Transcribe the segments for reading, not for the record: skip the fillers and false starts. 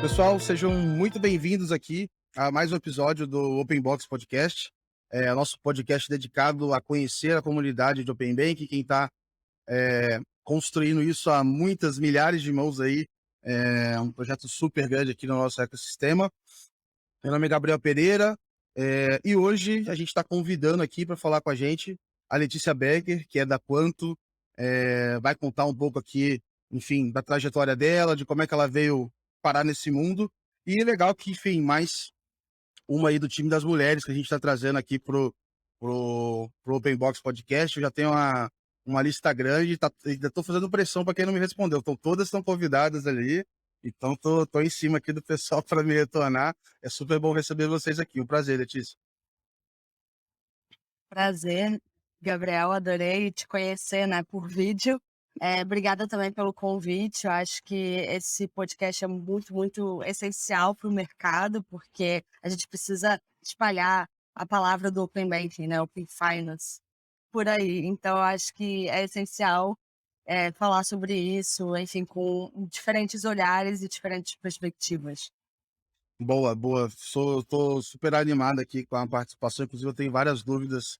Pessoal, sejam muito bem-vindos aqui a mais um episódio do Open Box Podcast. Nosso podcast dedicado a conhecer a comunidade de Open Bank, quem está construindo isso há muitas milhares de mãos aí. É um projeto super grande aqui no nosso ecossistema. Meu nome é Gabriel Pereira e hoje a gente está convidando aqui para falar com a gente a Letícia Becker, que é da Quanto. Vai contar um pouco aqui, enfim, da trajetória dela, de como é que ela veio parar nesse mundo. E é legal que, enfim, mais uma aí do time das mulheres que a gente está trazendo aqui pro Open Box Podcast. Eu já tenho uma lista grande, ainda estou fazendo pressão para quem não me respondeu. Então, todas estão convidadas ali. Então, tô em cima aqui do pessoal para me retornar. É super bom receber vocês aqui. Um prazer, Letícia. Prazer, Gabriel, adorei te conhecer, né, por vídeo. Obrigada também pelo convite. Eu acho que esse podcast é muito, muito essencial para o mercado, porque a gente precisa espalhar a palavra do Open Banking, né, Open Finance, por aí. Então, eu acho que é essencial falar sobre isso, enfim, com diferentes olhares e diferentes perspectivas. Boa, boa. Tô super animado aqui com a participação. Inclusive, eu tenho várias dúvidas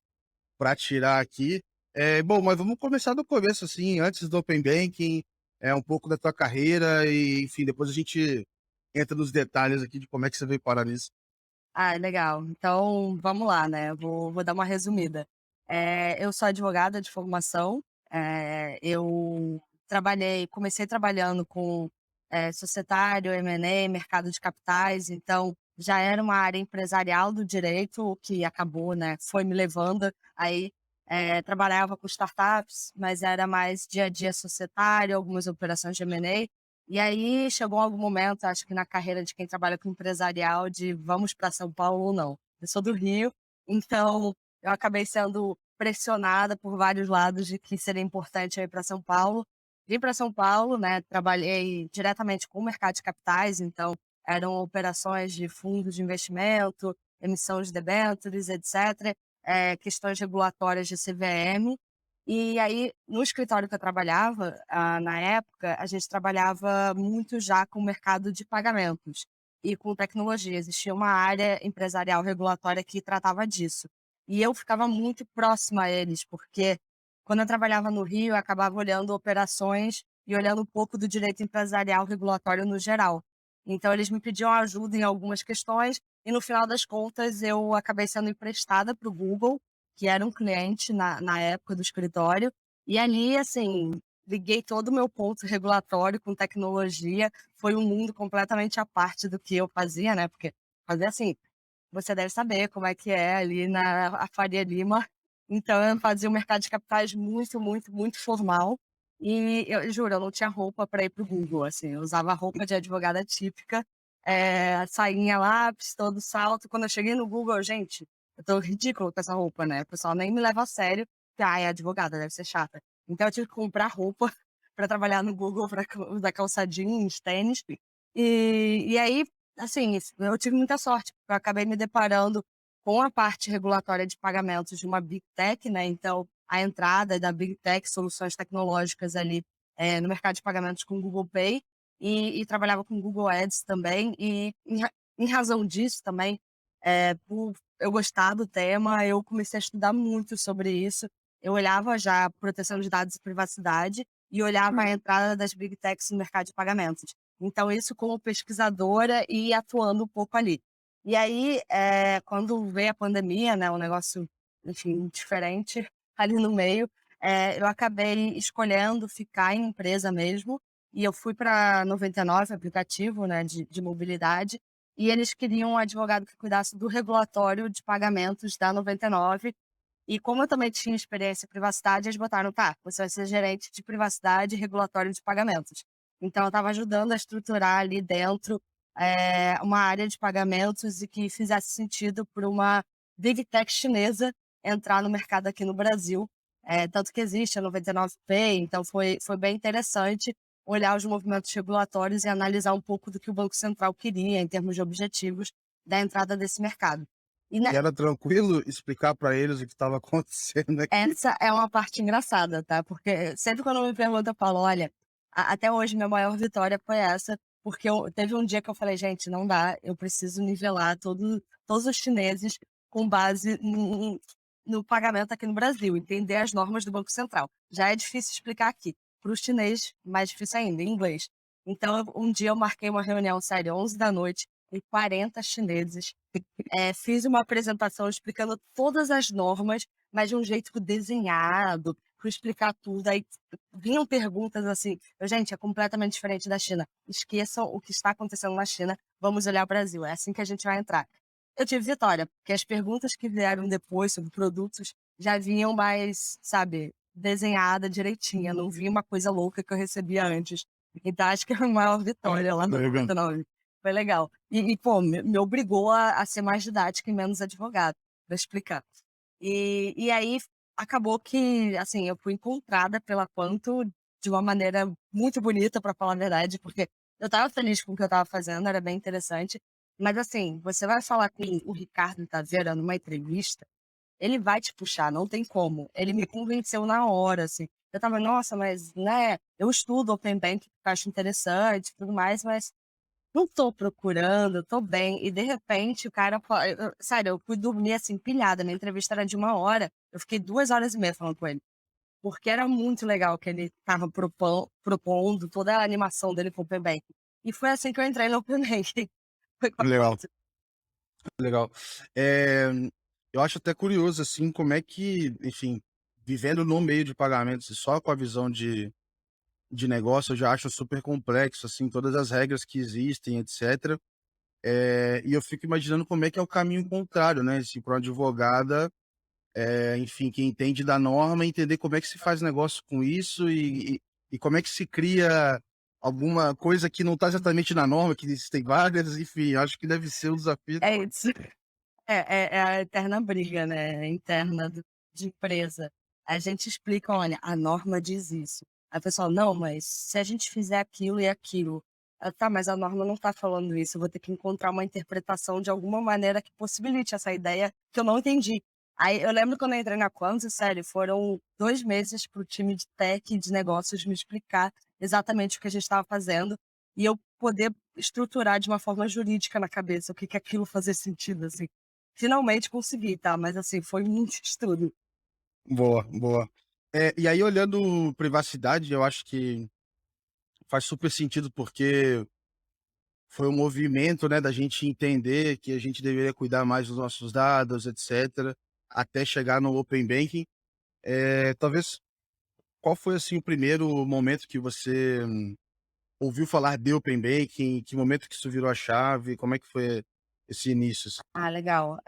para tirar aqui. Bom, mas vamos começar do começo, assim, antes do Open Banking, um pouco da tua carreira e, enfim, depois a gente entra nos detalhes aqui de como é que você veio parar nisso. Ah, legal. Então, vamos lá, né, vou dar uma resumida. Eu sou advogada de formação, eu comecei trabalhando com, societário, M&A, mercado de capitais, então já era uma área empresarial do direito, o que acabou, né, foi me levando aí, trabalhava com startups, mas era mais dia a dia societário, algumas operações de M&A. E aí chegou algum momento, acho que na carreira de quem trabalha com empresarial, de vamos para São Paulo ou não. Eu sou do Rio, então eu acabei sendo pressionada por vários lados de que seria importante eu ir para São Paulo. Vim para São Paulo, né? Trabalhei diretamente com o mercado de capitais, então eram operações de fundos de investimento, emissão de debêntures, etc., questões regulatórias de CVM. E aí, no escritório que eu trabalhava, na época, a gente trabalhava muito já com o mercado de pagamentos e com tecnologia. Existia uma área empresarial regulatória que tratava disso. E eu ficava muito próxima a eles, porque quando eu trabalhava no Rio, eu acabava olhando operações e olhando um pouco do direito empresarial regulatório no geral. Então, eles me pediam ajuda em algumas questões e, no final das contas, eu acabei sendo emprestada para o Google, que era um cliente na época do escritório, e ali, assim, liguei todo o meu ponto regulatório com tecnologia, foi um mundo completamente à parte do que eu fazia, né, porque fazia assim, você deve saber como é que é ali na a Faria Lima, então eu fazia um mercado de capitais muito, muito, muito formal, e eu juro, eu não tinha roupa para ir para o Google, assim, eu usava roupa de advogada típica, sainha, lápis, todo salto, quando eu cheguei no Google, gente, eu tô ridículo com essa roupa, né, o pessoal nem me leva a sério, porque: "Ai, é advogada, deve ser chata". Então eu tive que comprar roupa para trabalhar no Google, para usar calça jeans, tênis. E aí, assim, eu tive muita sorte, porque eu acabei me deparando com a parte regulatória de pagamentos de uma Big Tech, né, então a entrada da Big Tech, soluções tecnológicas ali, no mercado de pagamentos com o Google Pay, e trabalhava com Google Ads também, e em razão disso também, por eu gostar do tema, eu comecei a estudar muito sobre isso. Eu olhava já proteção de dados e privacidade e olhava a entrada das Big Techs no mercado de pagamentos. Então isso como pesquisadora e atuando um pouco ali. E aí, quando veio a pandemia, né, um negócio, enfim, diferente ali no meio, eu acabei escolhendo ficar em empresa mesmo, e eu fui para 99, aplicativo, né, de mobilidade, e eles queriam um advogado que cuidasse do regulatório de pagamentos da 99. E como eu também tinha experiência em privacidade, eles botaram: "Tá, você vai ser gerente de privacidade e regulatório de pagamentos". Então eu estava ajudando a estruturar ali dentro, uma área de pagamentos e que fizesse sentido para uma Big Tech chinesa entrar no mercado aqui no Brasil, tanto que existe a 99 Pay, então foi bem interessante olhar os movimentos regulatórios e analisar um pouco do que o Banco Central queria em termos de objetivos da entrada desse mercado. E E era tranquilo explicar para eles o que estava acontecendo aqui? essa é uma parte engraçada, tá, porque sempre quando me perguntam eu falo: "Olha, a até hoje minha maior vitória foi essa, porque teve um dia que eu falei, gente, não dá, eu preciso nivelar todos os chineses com base no pagamento aqui no Brasil, entender as normas do Banco Central. Já é difícil explicar aqui. Para o chinês, mais difícil ainda, em inglês. Então, um dia eu marquei uma reunião, sério, 11 da noite, com 40 chineses. Fiz uma apresentação explicando todas as normas, mas de um jeito desenhado, para explicar tudo. Aí vinham perguntas assim, gente, é completamente diferente da China. Esqueçam o que está acontecendo na China, vamos olhar o Brasil. É assim que a gente vai entrar. Eu tive vitória, porque as perguntas que vieram depois sobre produtos já vinham mais, sabe, desenhada direitinha, não vi uma coisa louca que eu recebia antes. Então acho que é a maior vitória lá no Legal. 49. Foi legal. Pô, me obrigou a ser mais didática e menos advogado, para explicar. E aí acabou que, assim, eu fui encontrada pela Quanto de uma maneira muito bonita, para falar a verdade, porque eu estava feliz com o que eu estava fazendo, era bem interessante. Mas assim, você vai falar com o Ricardo Taveira numa entrevista, ele vai te puxar, não tem como. Ele me convenceu na hora, assim. Eu tava, nossa, mas, né, eu estudo Open Bank, porque eu acho interessante e tudo mais, mas não tô procurando, tô bem. E de repente o cara, sério, eu fui dormir assim, pilhada. Minha entrevista era de 1 hora, eu fiquei 2 horas e meia falando com ele. Porque era muito legal o que ele tava propondo, toda a animação dele com o Open Bank. E foi assim que eu entrei no Open Bank. Foi com a Legal, Quanto. legal. Eh, eu acho até curioso, assim, como é que, enfim, vivendo no meio de pagamentos e só com a visão de negócio, eu já acho super complexo, assim, todas as regras que existem, etc. E eu fico imaginando como é que é o caminho contrário, né? Se para uma advogada, enfim, que entende da norma, entender como é que se faz negócio com isso e como é que se cria alguma coisa que não está exatamente na norma, que existem várias, enfim, acho que deve ser um desafio. É isso. É a eterna briga, né, interna de empresa. A gente explica: "Olha, a norma diz isso". Aí o pessoal: "Não, mas se a gente fizer aquilo e aquilo". "Tá, mas a norma não está falando isso, eu vou ter que encontrar uma interpretação de alguma maneira que possibilite essa ideia que eu não entendi". Aí eu lembro quando eu entrei na Quantum, sério, foram 2 meses para o time de tech e de negócios me explicar exatamente o que a gente estava fazendo, e eu poder estruturar de uma forma jurídica na cabeça o que aquilo fazia sentido, assim. Finalmente consegui, tá, mas assim, foi muito estudo. Boa, boa. E aí olhando privacidade, eu acho que faz super sentido, porque foi um movimento, né, da gente entender que a gente deveria cuidar mais dos nossos dados, etc., até chegar no open banking. Talvez qual foi, assim, o primeiro momento que você ouviu falar de open banking? Que momento que isso virou a chave? Como é que foi esse início, assim? Ah, legal.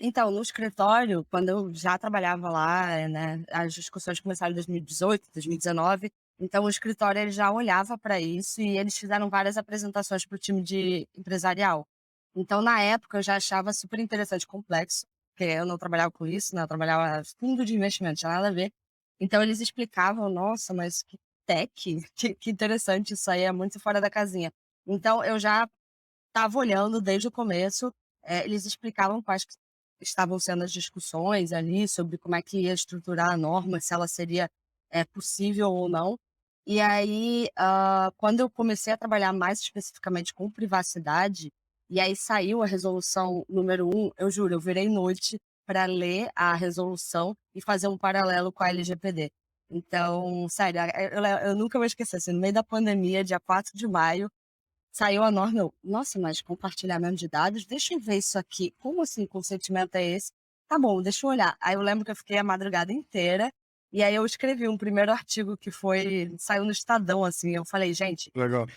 Então, no escritório, quando eu já trabalhava lá, né, as discussões começaram em 2018, 2019, então o escritório ele já olhava para isso e eles fizeram várias apresentações para o time de empresarial. Então, na época, eu já achava super interessante, complexo, porque eu não trabalhava com isso, né, eu trabalhava fundo de investimento, tinha nada a ver. Então, eles explicavam, nossa, mas que tech, que interessante isso aí, é muito fora da casinha. Então, eu já estava olhando desde o começo, eles explicavam quais que estavam sendo as discussões ali, sobre como é que ia estruturar a norma, se ela seria, possível ou não. E aí, quando eu comecei a trabalhar mais especificamente com privacidade, e aí saiu a resolução número 1, eu juro, eu virei noite para ler a resolução e fazer um paralelo com a LGPD. Então, sério, eu nunca vou esquecer, assim, no meio da pandemia, dia 4 de maio, saiu a norma, eu: "Nossa, mas compartilhamento de dados? Deixa eu ver isso aqui, como assim consentimento é esse? Tá bom, deixa eu olhar". Aí eu lembro que eu fiquei a madrugada inteira, e aí eu escrevi um primeiro artigo que saiu no Estadão, assim, eu falei: "Gente, Legal.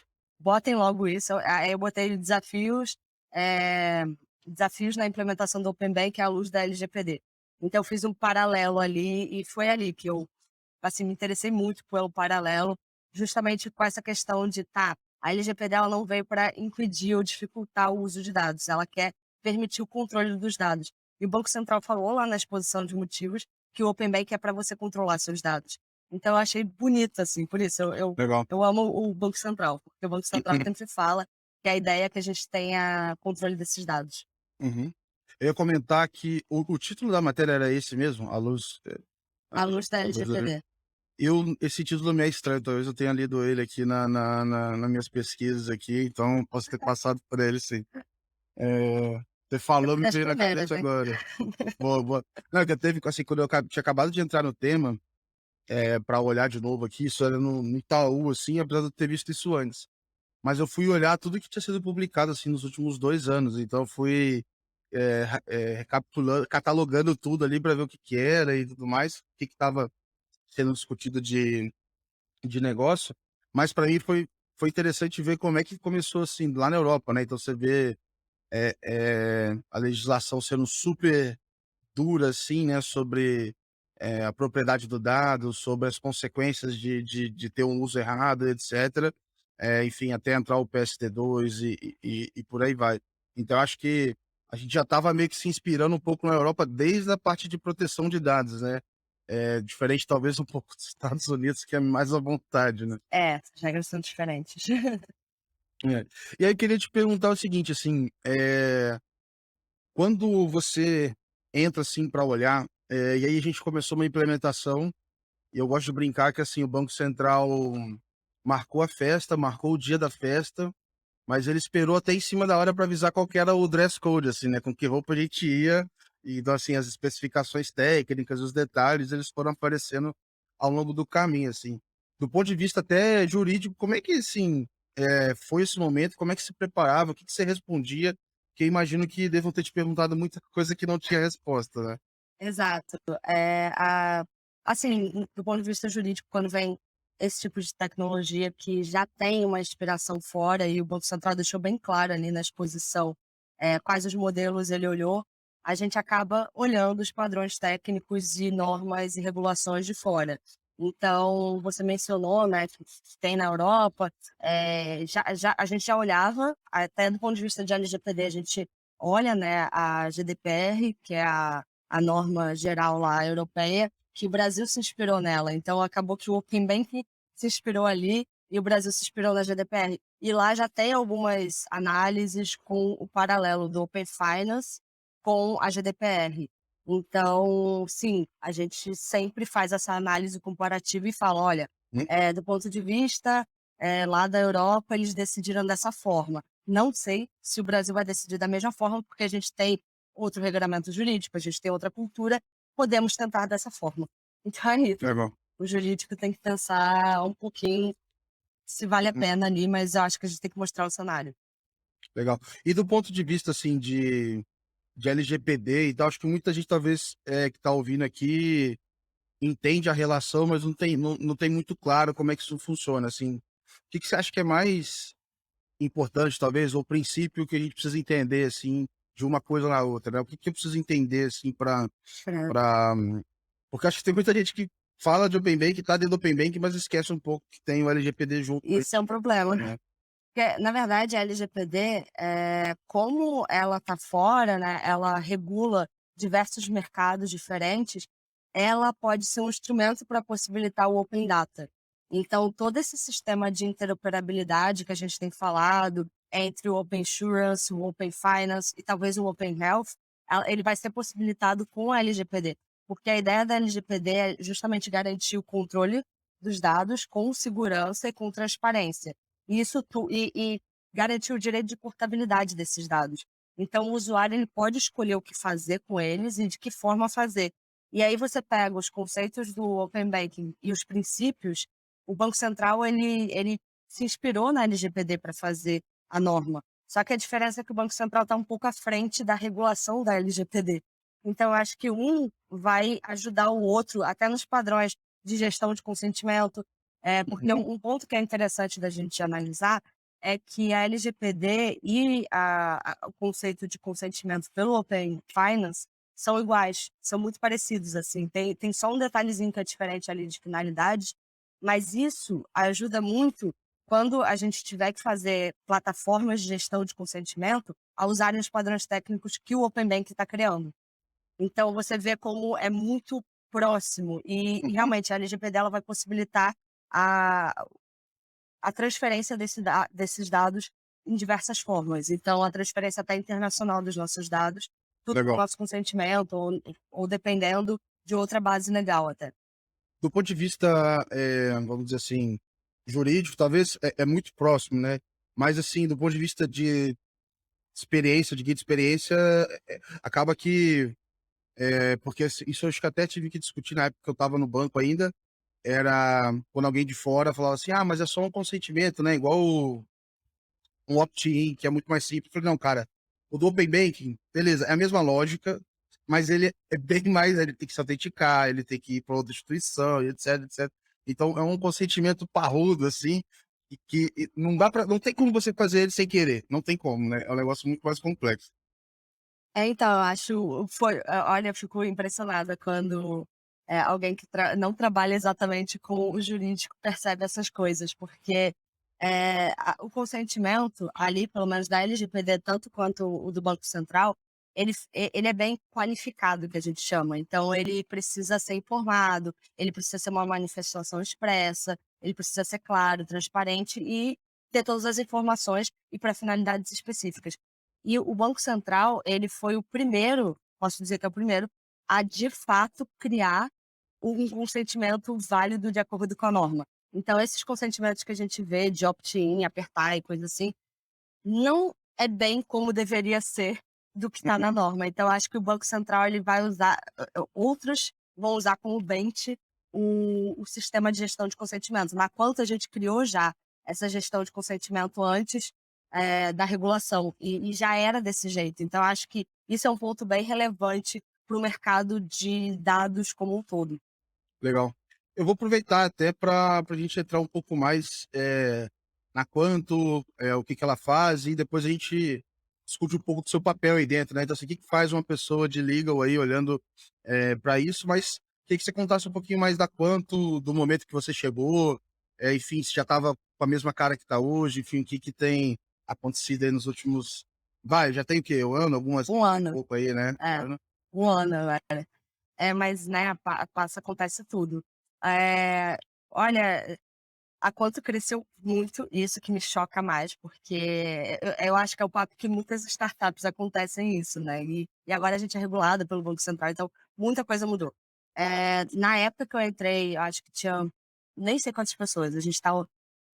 botem logo isso". Aí eu botei eh, desafios na implementação do Open Bank à luz da LGPD. Então eu fiz um paralelo ali, e foi ali que eu, assim, me interessei muito pelo paralelo, justamente com essa questão de, tá, a LGPD ela não veio para impedir ou dificultar o uso de dados, ela quer permitir o controle dos dados. E o Banco Central falou lá na exposição de motivos que o Open Bank é para você controlar seus dados. Então eu achei bonito, assim, por isso Legal. eu amo o Banco Central, porque o Banco Central sempre fala que a ideia é que a gente tenha controle desses dados. Uhum. Eu ia comentar que o título da matéria era esse mesmo? A luz, À luz da a luz do LGPD. esse título me é estranho, talvez eu tenha lido ele aqui nas minhas pesquisas aqui, então posso ter passado por ele sim. Você falou, me Das veio na primeiras, cabeça né? agora. Boa, boa. Não, que teve, assim, quando eu tinha acabado de entrar no tema, para olhar de novo aqui, isso era no Itaú, assim, apesar de eu ter visto isso antes. Mas eu fui olhar tudo que tinha sido publicado, assim, nos últimos 2 anos, então eu fui, recapitulando, catalogando tudo ali para ver o que que era e tudo mais, o que que estava sendo discutido de negócio, mas para mim foi interessante ver como é que começou, assim, lá na Europa, né, então você vê, a legislação sendo super dura, assim, né, sobre, a propriedade do dado, sobre as consequências de ter um uso errado, etcétera. Enfim, até entrar o PSD2 e por aí vai. Então acho que a gente já estava meio que se inspirando um pouco na Europa desde a parte de proteção de dados, né. Diferente talvez um pouco dos Estados Unidos, que é mais à vontade, né. É, as regras são diferentes. É. E aí eu queria te perguntar o seguinte, assim, quando você entra, assim, para olhar, e aí a gente começou uma implementação, e eu gosto de brincar que, assim, o Banco Central marcou a festa, marcou o dia da festa, mas ele esperou até em cima da hora para avisar qual que era o dress code, assim, né, com que roupa a gente ia. E então, assim, as especificações técnicas, os detalhes, eles foram aparecendo ao longo do caminho, assim. Do ponto de vista até jurídico, como é que, assim, foi esse momento? Como é que se preparava? O que que você respondia? Que eu imagino que devam ter te perguntado muita coisa que não tinha resposta, né? Exato. Assim, do ponto de vista jurídico, quando vem esse tipo de tecnologia que já tem uma inspiração fora e o Banco Central deixou bem claro ali na exposição, quais os modelos ele olhou, a gente acaba olhando os padrões técnicos e normas e regulações de fora. Então, você mencionou, né, que tem na Europa, a gente já olhava, até do ponto de vista de LGPD, a gente olha, né, a GDPR, que é a norma geral lá europeia, que o Brasil se inspirou nela. Então acabou que o Open Banking se inspirou ali e o Brasil se inspirou na GDPR. E lá já tem algumas análises com o paralelo do Open Finance com a GDPR. Então, sim, a gente sempre faz essa análise comparativa e fala, olha, Hum, do ponto de vista lá da Europa, eles decidiram dessa forma. Não sei se o Brasil vai decidir da mesma forma, porque a gente tem outro regulamento jurídico, a gente tem outra cultura, podemos tentar dessa forma. Então é isso, legal. o jurídico tem que pensar um pouquinho se vale a Hum, pena ali, mas eu acho que a gente tem que mostrar o cenário. legal. E do ponto de vista, assim, de LGPD e tal, acho que muita gente talvez, que tá ouvindo aqui entende a relação, mas não tem muito claro como é que isso funciona, assim. O que que você acha que é mais importante, talvez, ou princípio que a gente precisa entender, assim, de uma coisa na outra, né? O que que eu preciso entender, assim, Pra- pra porque acho que tem muita gente que fala de Open Banking, tá dentro do Open Banking, mas esquece um pouco que tem o LGPD junto aí, Isso é um problema. né. Porque, na verdade, a LGPD, como ela está fora, né, ela regula diversos mercados diferentes, ela pode ser um instrumento para possibilitar o Open Data. Então, todo esse sistema de interoperabilidade que a gente tem falado entre o Open Insurance, o Open Finance e talvez o Open Health, ele vai ser possibilitado com a LGPD. Porque a ideia da LGPD é justamente garantir o controle dos dados com segurança e com transparência. E garantir o direito de portabilidade desses dados. Então o usuário ele pode escolher o que fazer com eles e de que forma fazer. E aí você pega os conceitos do Open Banking e os princípios, o Banco Central ele se inspirou na LGPD para fazer a norma. Só que a diferença é que o Banco Central está um pouco à frente da regulação da LGPD. Então, eu acho que um vai ajudar o outro, até nos padrões de gestão de consentimento, porque um ponto que é interessante da gente analisar é que a LGPD e o conceito de consentimento pelo Open Finance são iguais, são muito parecidos, assim, tem só um detalhezinho que é diferente ali de finalidade, mas isso ajuda muito quando a gente tiver que fazer plataformas de gestão de consentimento a usarem os padrões técnicos que o Open Bank está criando. Então você vê como é muito próximo e Uhum. realmente a LGPD ela vai possibilitar a a transferência desses dados em diversas formas. Então a transferência até internacional dos nossos dados, tudo com o Legal. nosso consentimento ou dependendo de outra base legal até. do ponto de vista, vamos dizer assim, jurídico, talvez é muito próximo, né? Mas assim, do ponto de vista de experiência, de guia de experiência, acaba que, porque isso eu acho que até tive que discutir na época que eu estava no banco ainda, era quando alguém de fora falava assim, ah, mas é só um consentimento, né? Igual um opt-in, que é muito mais simples. Eu falei, não, cara, o do Open Banking, beleza, é a mesma lógica, mas ele é bem mais, ele tem que se autenticar, ele tem que ir para outra instituição, e etc, etc. Então é um consentimento parrudo, assim, e não dá para, não tem como você fazer ele sem querer, não tem como, né? É um negócio muito mais complexo. Então, eu acho olha, eu fico impressionada quando, alguém que não trabalha exatamente com o jurídico percebe essas coisas, porque, o consentimento ali, pelo menos da LGPD, tanto quanto o do Banco Central, ele é bem qualificado, que a gente chama. Então ele precisa ser informado, ele precisa ser uma manifestação expressa, ele precisa ser claro, transparente e ter todas as informações e para finalidades específicas. E o Banco Central, ele foi o primeiro, posso dizer que é o primeiro, a de fato criar um consentimento válido de acordo com a norma. Então esses consentimentos que a gente vê de opt-in, apertar e coisa assim, não é bem como deveria ser do que está na norma. Então acho que o Banco Central ele vai usar, outros vão usar como bench o sistema de gestão de consentimento. Na quanto a gente criou já essa gestão de consentimento antes, da regulação, e já era desse jeito. Então acho que isso é um ponto bem relevante para o mercado de dados como um todo. Legal. Eu vou aproveitar até para a gente entrar um pouco mais na Quanto, o que, que ela faz, e depois a gente discute um pouco do seu papel aí dentro, né? Então, assim, o que, que faz uma pessoa de legal aí olhando para isso, mas queria que você contasse um pouquinho mais da Quanto, do momento que você chegou, enfim, se já estava com a mesma cara que está hoje, enfim, o que, que tem acontecido aí nos últimos. Vai, já tem o quê? Um ano, algumas, Um um ano, pouco aí, né? é, um ano. Mas, né, passa acontece tudo. Eh, Olha, a Quanto cresceu muito, isso que me choca mais, porque eu acho que é o papo que muitas startups acontecem isso, né, e agora a gente é regulada pelo Banco Central, então muita coisa mudou. Na época que eu entrei, eu acho que tinha nem sei quantas pessoas, a gente tá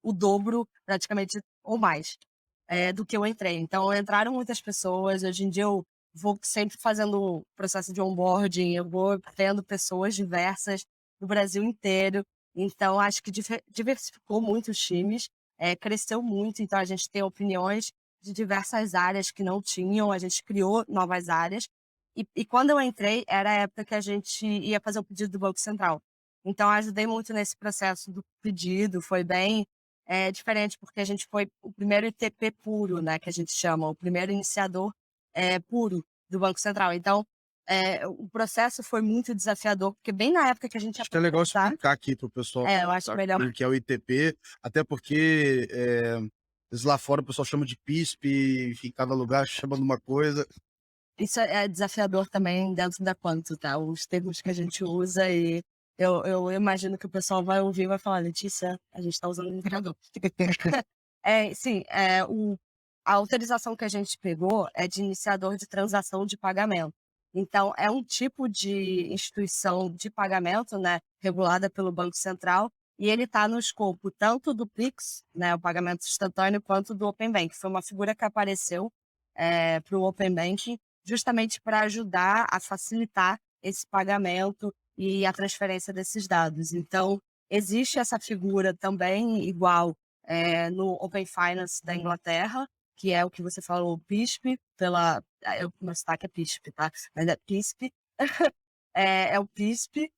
o dobro praticamente ou mais, do que eu entrei. Então entraram muitas pessoas, hoje em dia eu vou sempre fazendo processo de onboarding, eu vou tendo pessoas diversas do Brasil inteiro, então acho que diversificou muito os times, cresceu muito, então a gente tem opiniões de diversas áreas que não tinham, a gente criou novas áreas, e quando eu entrei era a época que a gente ia fazer o pedido do Banco Central. Então eu ajudei muito nesse processo do pedido, foi bem diferente, porque a gente foi o primeiro ITP puro, né, que a gente chama, o primeiro iniciador, puro do Banco Central. Então, o processo foi muito desafiador, porque bem na época que a gente ia Acho que é legal começar, explicar aqui para o pessoal eu acho melhor. o que é o ITP, até porque lá fora o pessoal chama de PISP, enfim, cada lugar chama de uma coisa. Isso é desafiador também dentro da Quanto, tá, os termos que a gente usa e eu imagino que o pessoal vai ouvir e vai falar: "Letícia, a gente está usando um indicador". Sim, a autorização que a gente pegou é de iniciador de transação de pagamento. Então, é um tipo de instituição de pagamento, né, regulada pelo Banco Central, e ele está no escopo tanto do Pix, né, o pagamento instantâneo, quanto do Open Banking. Foi uma figura que apareceu para o Open Banking, justamente para ajudar a facilitar esse pagamento e a transferência desses dados. Então, existe essa figura também igual no Open Finance da Inglaterra, que é o que você falou, o PISP, meu sotaque é PISP, tá? Mas é PISP, é o PISP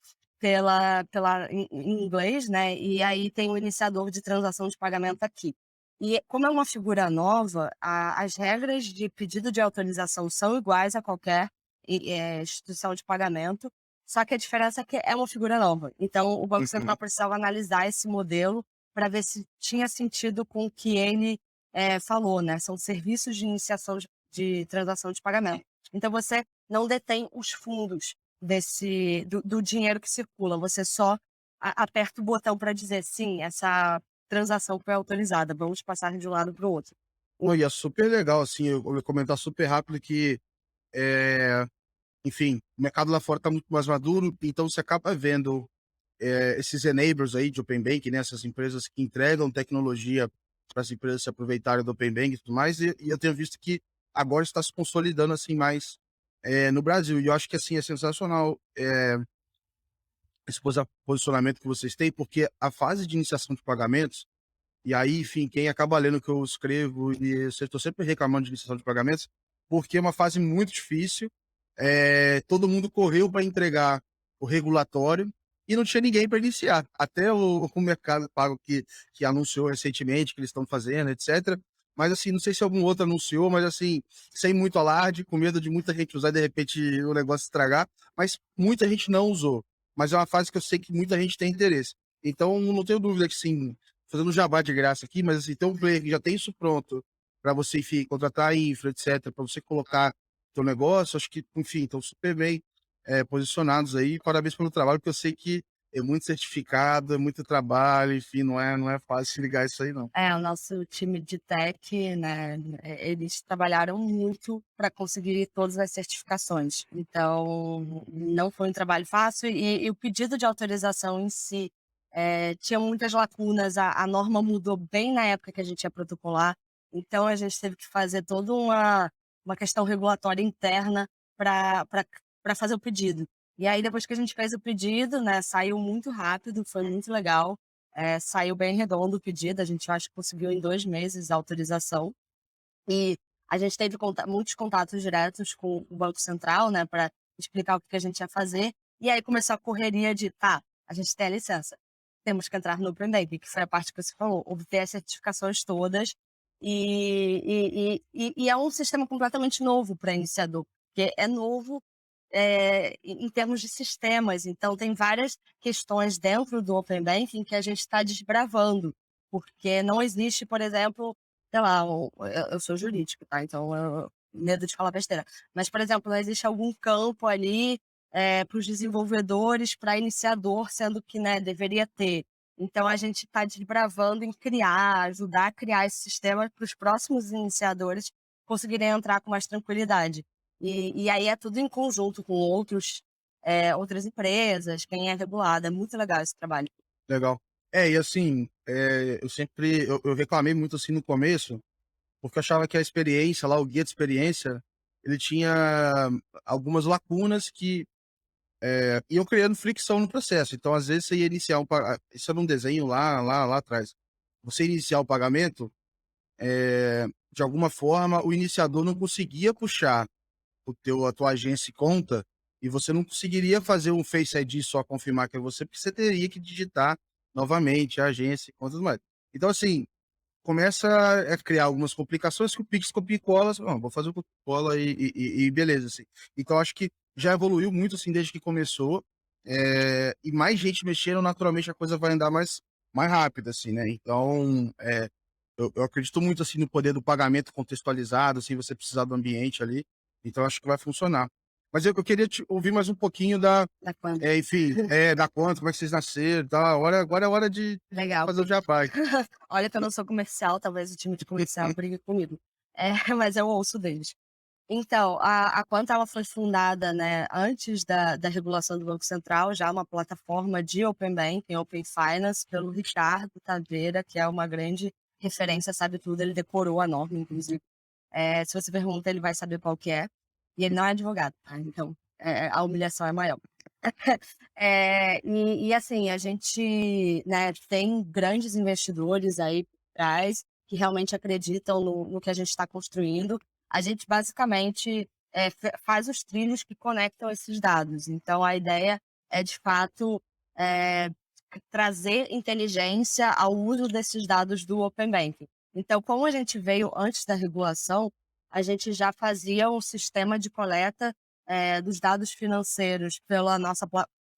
em inglês, né? E aí tem o iniciador de transação de pagamento aqui. E como é uma figura nova, as regras de pedido de autorização são iguais a qualquer instituição de pagamento, só que a diferença é que é uma figura nova. Então, o Banco Uhum. Central precisava analisar esse modelo para ver se tinha sentido com o que ele falou, né? São serviços de iniciação de transação de pagamento. Então, você não detém os fundos do dinheiro que circula, você só aperta o botão para dizer sim, essa transação foi autorizada, vamos passar de um lado para o outro. Não, e é super legal, assim, eu ia comentar super rápido que, enfim, o mercado lá fora está muito mais maduro, então você acaba vendo esses enablers aí de Open Banking, né, essas empresas que entregam tecnologia para as empresas se aproveitarem do Open Banking e tudo mais, e eu tenho visto que agora está se consolidando assim mais no Brasil. E eu acho que assim é sensacional esse posicionamento que vocês têm, porque a fase de iniciação de pagamentos, e aí, enfim, quem acaba lendo o que eu escrevo, e eu estou sempre reclamando de iniciação de pagamentos, porque é uma fase muito difícil, todo mundo correu para entregar o regulatório e não tinha ninguém para iniciar. Até o Mercado Pago que anunciou recentemente que eles estão fazendo, etc. Mas assim, não sei se algum outro anunciou, mas assim, sem muito alarde, com medo de muita gente usar e de repente o negócio estragar, mas muita gente não usou. Mas é uma fase que eu sei que muita gente tem interesse. Então, não tenho dúvida que sim, fazendo um jabá de graça aqui, mas assim, tem um player que já tem isso pronto para você, enfim, contratar a infra, etc., para você colocar teu negócio, acho que, enfim, estão super bem posicionados aí. Parabéns pelo trabalho, porque eu sei que é muito certificado, é muito trabalho, enfim, não é fácil ligar isso aí, não. O nosso time de tech, né, eles trabalharam muito para conseguir todas as certificações. Então, não foi um trabalho fácil e o pedido de autorização em si tinha muitas lacunas. A norma mudou bem na época que a gente ia protocolar, então a gente teve que fazer toda uma questão regulatória interna para fazer o pedido. E aí, depois que a gente fez o pedido, né, saiu muito rápido, foi muito legal. Saiu bem redondo o pedido, a gente acho que conseguiu em 2 meses a autorização. E a gente teve muitos contatos diretos com o Banco Central, né, para explicar o que a gente ia fazer. E aí começou a correria de, tá, a gente tem a licença, temos que entrar no Open Banking, que foi a parte que você falou, obter as certificações todas. E é um sistema completamente novo para iniciador, porque é novo em termos de sistemas. Então, tem várias questões dentro do Open Banking que a gente está desbravando, porque não existe, por exemplo, sei lá, eu sou jurídico, tá? Então, medo de falar besteira. Mas, por exemplo, não existe algum campo ali para os desenvolvedores, para iniciador, sendo que, né, deveria ter. Então, a gente está desbravando em criar, ajudar a criar esse sistema para os próximos iniciadores conseguirem entrar com mais tranquilidade. E aí é tudo em conjunto com outras empresas, quem é regulado. É muito legal esse trabalho. Legal. E assim, eu reclamei muito assim no começo, porque eu achava que a experiência lá, o guia de experiência, ele tinha algumas lacunas que iam criando fricção no processo. Então, às vezes, você ia iniciar isso era um desenho lá atrás. Você iniciar o pagamento, de alguma forma, o iniciador não conseguia puxar a tua agência e conta, e você não conseguiria fazer um Face ID só confirmar que é você, porque você teria que digitar novamente a agência e contas mais. Então, assim, começa a criar algumas complicações que o Pix copia e cola, assim, vou fazer o copia e cola e beleza, assim. Então, acho que já evoluiu muito, assim, desde que começou, e mais gente mexendo, naturalmente a coisa vai andar mais rápido, assim, né? Então, eu acredito muito, assim, no poder do pagamento contextualizado, sem você precisar do ambiente ali. Então, acho que vai funcionar. Mas eu queria ouvir mais um pouquinho Da quando? enfim, da conta, como é que vocês nasceram, tá? Agora é hora de Legal. fazer o jabá. Olha que eu não sou comercial, talvez o time de comercial brigue comigo. Mas eu ouço deles. Então, a Quanta ela foi fundada, né, antes da regulação do Banco Central, já uma plataforma de Open Banking, Open Finance, pelo Ricardo Taveira, que é uma grande referência, sabe tudo, ele decorou a norma, inclusive. Se você pergunta, ele vai saber qual que é. E ele não é advogado, tá? Então, a humilhação é maior. Assim, a gente, né, tem grandes investidores aí por trás que realmente acreditam no que a gente está construindo. A gente basicamente faz os trilhos que conectam esses dados. Então, a ideia é, de fato, é, trazer inteligência ao uso desses dados do Open Banking. Então, como a gente veio antes da regulação, a gente já fazia um sistema de coleta dos dados financeiros pela nossa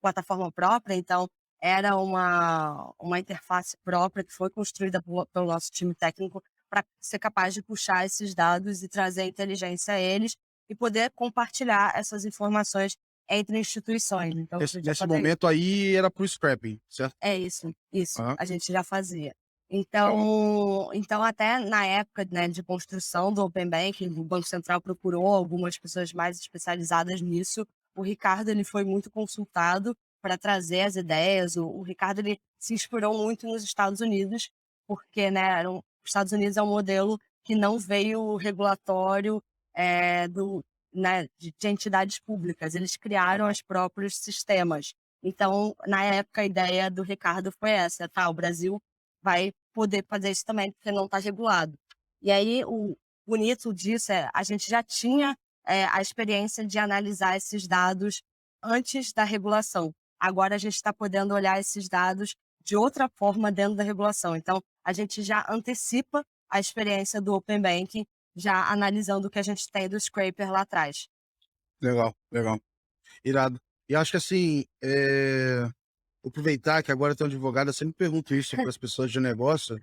plataforma própria. Então, era uma interface própria que foi construída pelo nosso time técnico para ser capaz de puxar esses dados e trazer inteligência a eles e poder compartilhar essas informações entre instituições. Então, a gente já Nesse fazia isso. momento aí era pro scrapping, certo? É isso, Aham. a gente já fazia. Então até na época, né, de construção do Open Banking, o Banco Central procurou algumas pessoas mais especializadas nisso. O Ricardo, ele foi muito consultado para trazer as ideias. O Ricardo ele se inspirou muito nos Estados Unidos, porque, né, os Estados Unidos é um modelo que não veio regulatório né, de entidades públicas, eles criaram os próprios sistemas. Então, na época, a ideia do Ricardo foi essa, tá? O Brasil vai poder fazer isso também, porque não está regulado. E aí, o bonito disso é a gente já tinha a experiência de analisar esses dados antes da regulação. Agora, a gente está podendo olhar esses dados de outra forma dentro da regulação. Então, a gente já antecipa a experiência do Open Banking, já analisando o que a gente tem do Scraper lá atrás. Legal, legal. Irado. E acho que assim, vou aproveitar que agora tem um advogado, eu sempre pergunto isso para as pessoas de negócio,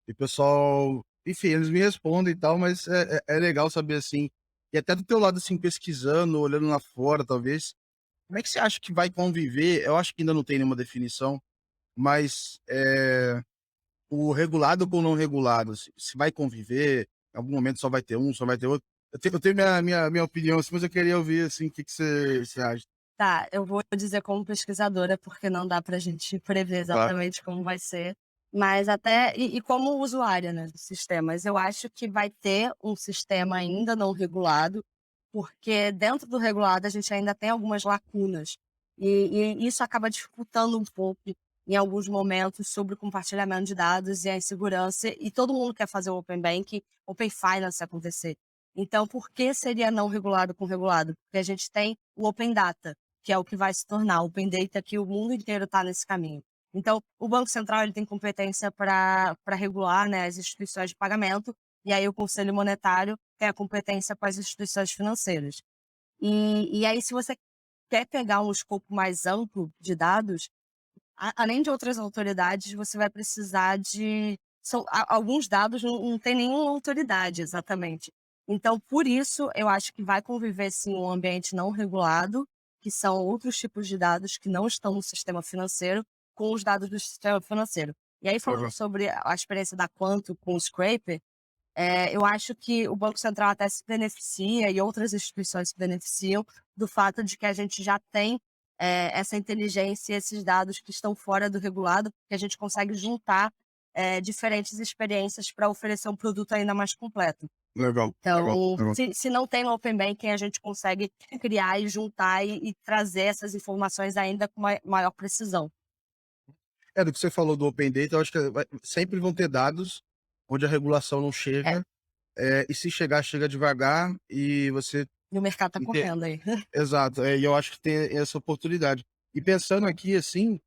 e o pessoal, enfim, eles me respondem e tal, mas é legal saber assim, e até do teu lado assim, pesquisando, olhando lá fora, talvez, como é que você acha que vai conviver? Eu acho que ainda não tem nenhuma definição, mas o regulado com o não regulado, se vai conviver, em algum momento só vai ter um, só vai ter outro. Eu tenho minha opinião, assim, mas eu queria ouvir assim, o que você acha. Tá, eu vou dizer como pesquisadora, porque não dá pra gente prever Claro. exatamente como vai ser, mas até e como usuária, né, dos sistemas, eu acho que vai ter um sistema ainda não regulado, porque dentro do regulado a gente ainda tem algumas lacunas, e isso acaba dificultando um pouco, em alguns momentos, sobre o compartilhamento de dados e a insegurança, e todo mundo quer fazer o Open Banking, Open Finance acontecer. Então, por que seria não regulado com regulado? Porque a gente tem o Open Data, que é o que vai se tornar o Open Data, que o mundo inteiro está nesse caminho. Então, o Banco Central ele tem competência para regular, né, as instituições de pagamento, e aí o Conselho Monetário tem a competência para as instituições financeiras. E aí, se você quer pegar um escopo mais amplo de dados, além de outras autoridades, você vai precisar de. Alguns dados não tem nenhuma autoridade, exatamente. Então, por isso, eu acho que vai conviver sim um ambiente não regulado, que são outros tipos de dados que não estão no sistema financeiro, com os dados do sistema financeiro. E aí, falando Uhum. sobre a experiência da Quanto com o Scraper, eu acho que o Banco Central até se beneficia e outras instituições se beneficiam do fato de que a gente já tem essa inteligência e esses dados que estão fora do regulado, que a gente consegue juntar diferentes experiências para oferecer um produto ainda mais completo. Legal, legal, Então, legal. se não tem no Open Banking, a gente consegue criar e juntar e trazer essas informações ainda com maior precisão. Do que você falou do Open Data, eu acho que sempre vão ter dados onde a regulação não É, chega, e se chegar, chega devagar e você e o mercado está ente correndo aí. exato, e eu acho que tem essa oportunidade. E pensando aqui, assim,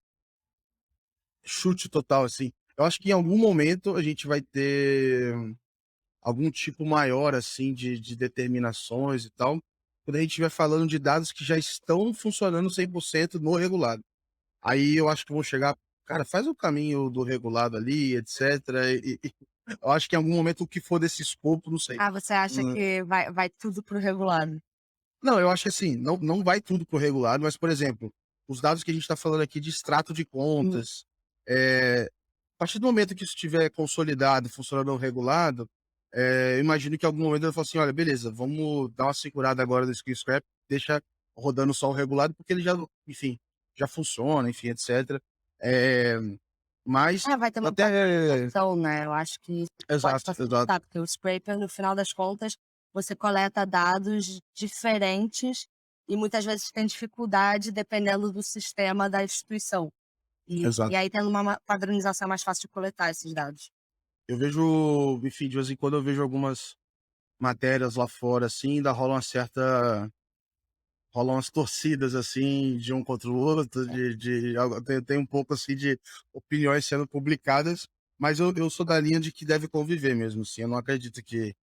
chute total, assim, eu acho que em algum momento a gente vai ter algum tipo maior, assim, de determinações e tal, quando a gente estiver falando de dados que já estão funcionando 100% no regulado. Aí eu acho que vão chegar, cara, faz o caminho do regulado ali, etcétera, eu acho que em algum momento o que for desse escopo, não sei. Ah, você acha Hã, que vai tudo para o regulado? não, eu acho que assim, não vai tudo para o regulado, mas, por exemplo, os dados que a gente está falando aqui de extrato de Hum. contas, a partir do momento que isso estiver consolidado, funcionando no regulado, eu imagino que em algum momento eu falo assim: "Olha, beleza, vamos dar uma segurada agora desse scrap, deixa rodando só o regulado", porque ele já, enfim, já funciona, enfim, etcétera. Eh, mas É, vai ter uma até padronização, né, eu acho que isso pode exato, exato. facilitar, porque o scraper, no final das contas, você coleta dados diferentes e muitas vezes tem dificuldade dependendo do sistema da instituição. E Exato. aí tendo uma padronização é mais fácil de coletar esses dados. Eu vejo, enfim, de vez em quando eu vejo algumas matérias lá fora, assim, ainda rolam umas torcidas, assim, de um contra o outro, tem um pouco, assim, de opiniões sendo publicadas, mas eu sou da linha de que deve conviver mesmo, assim, eu não acredito que,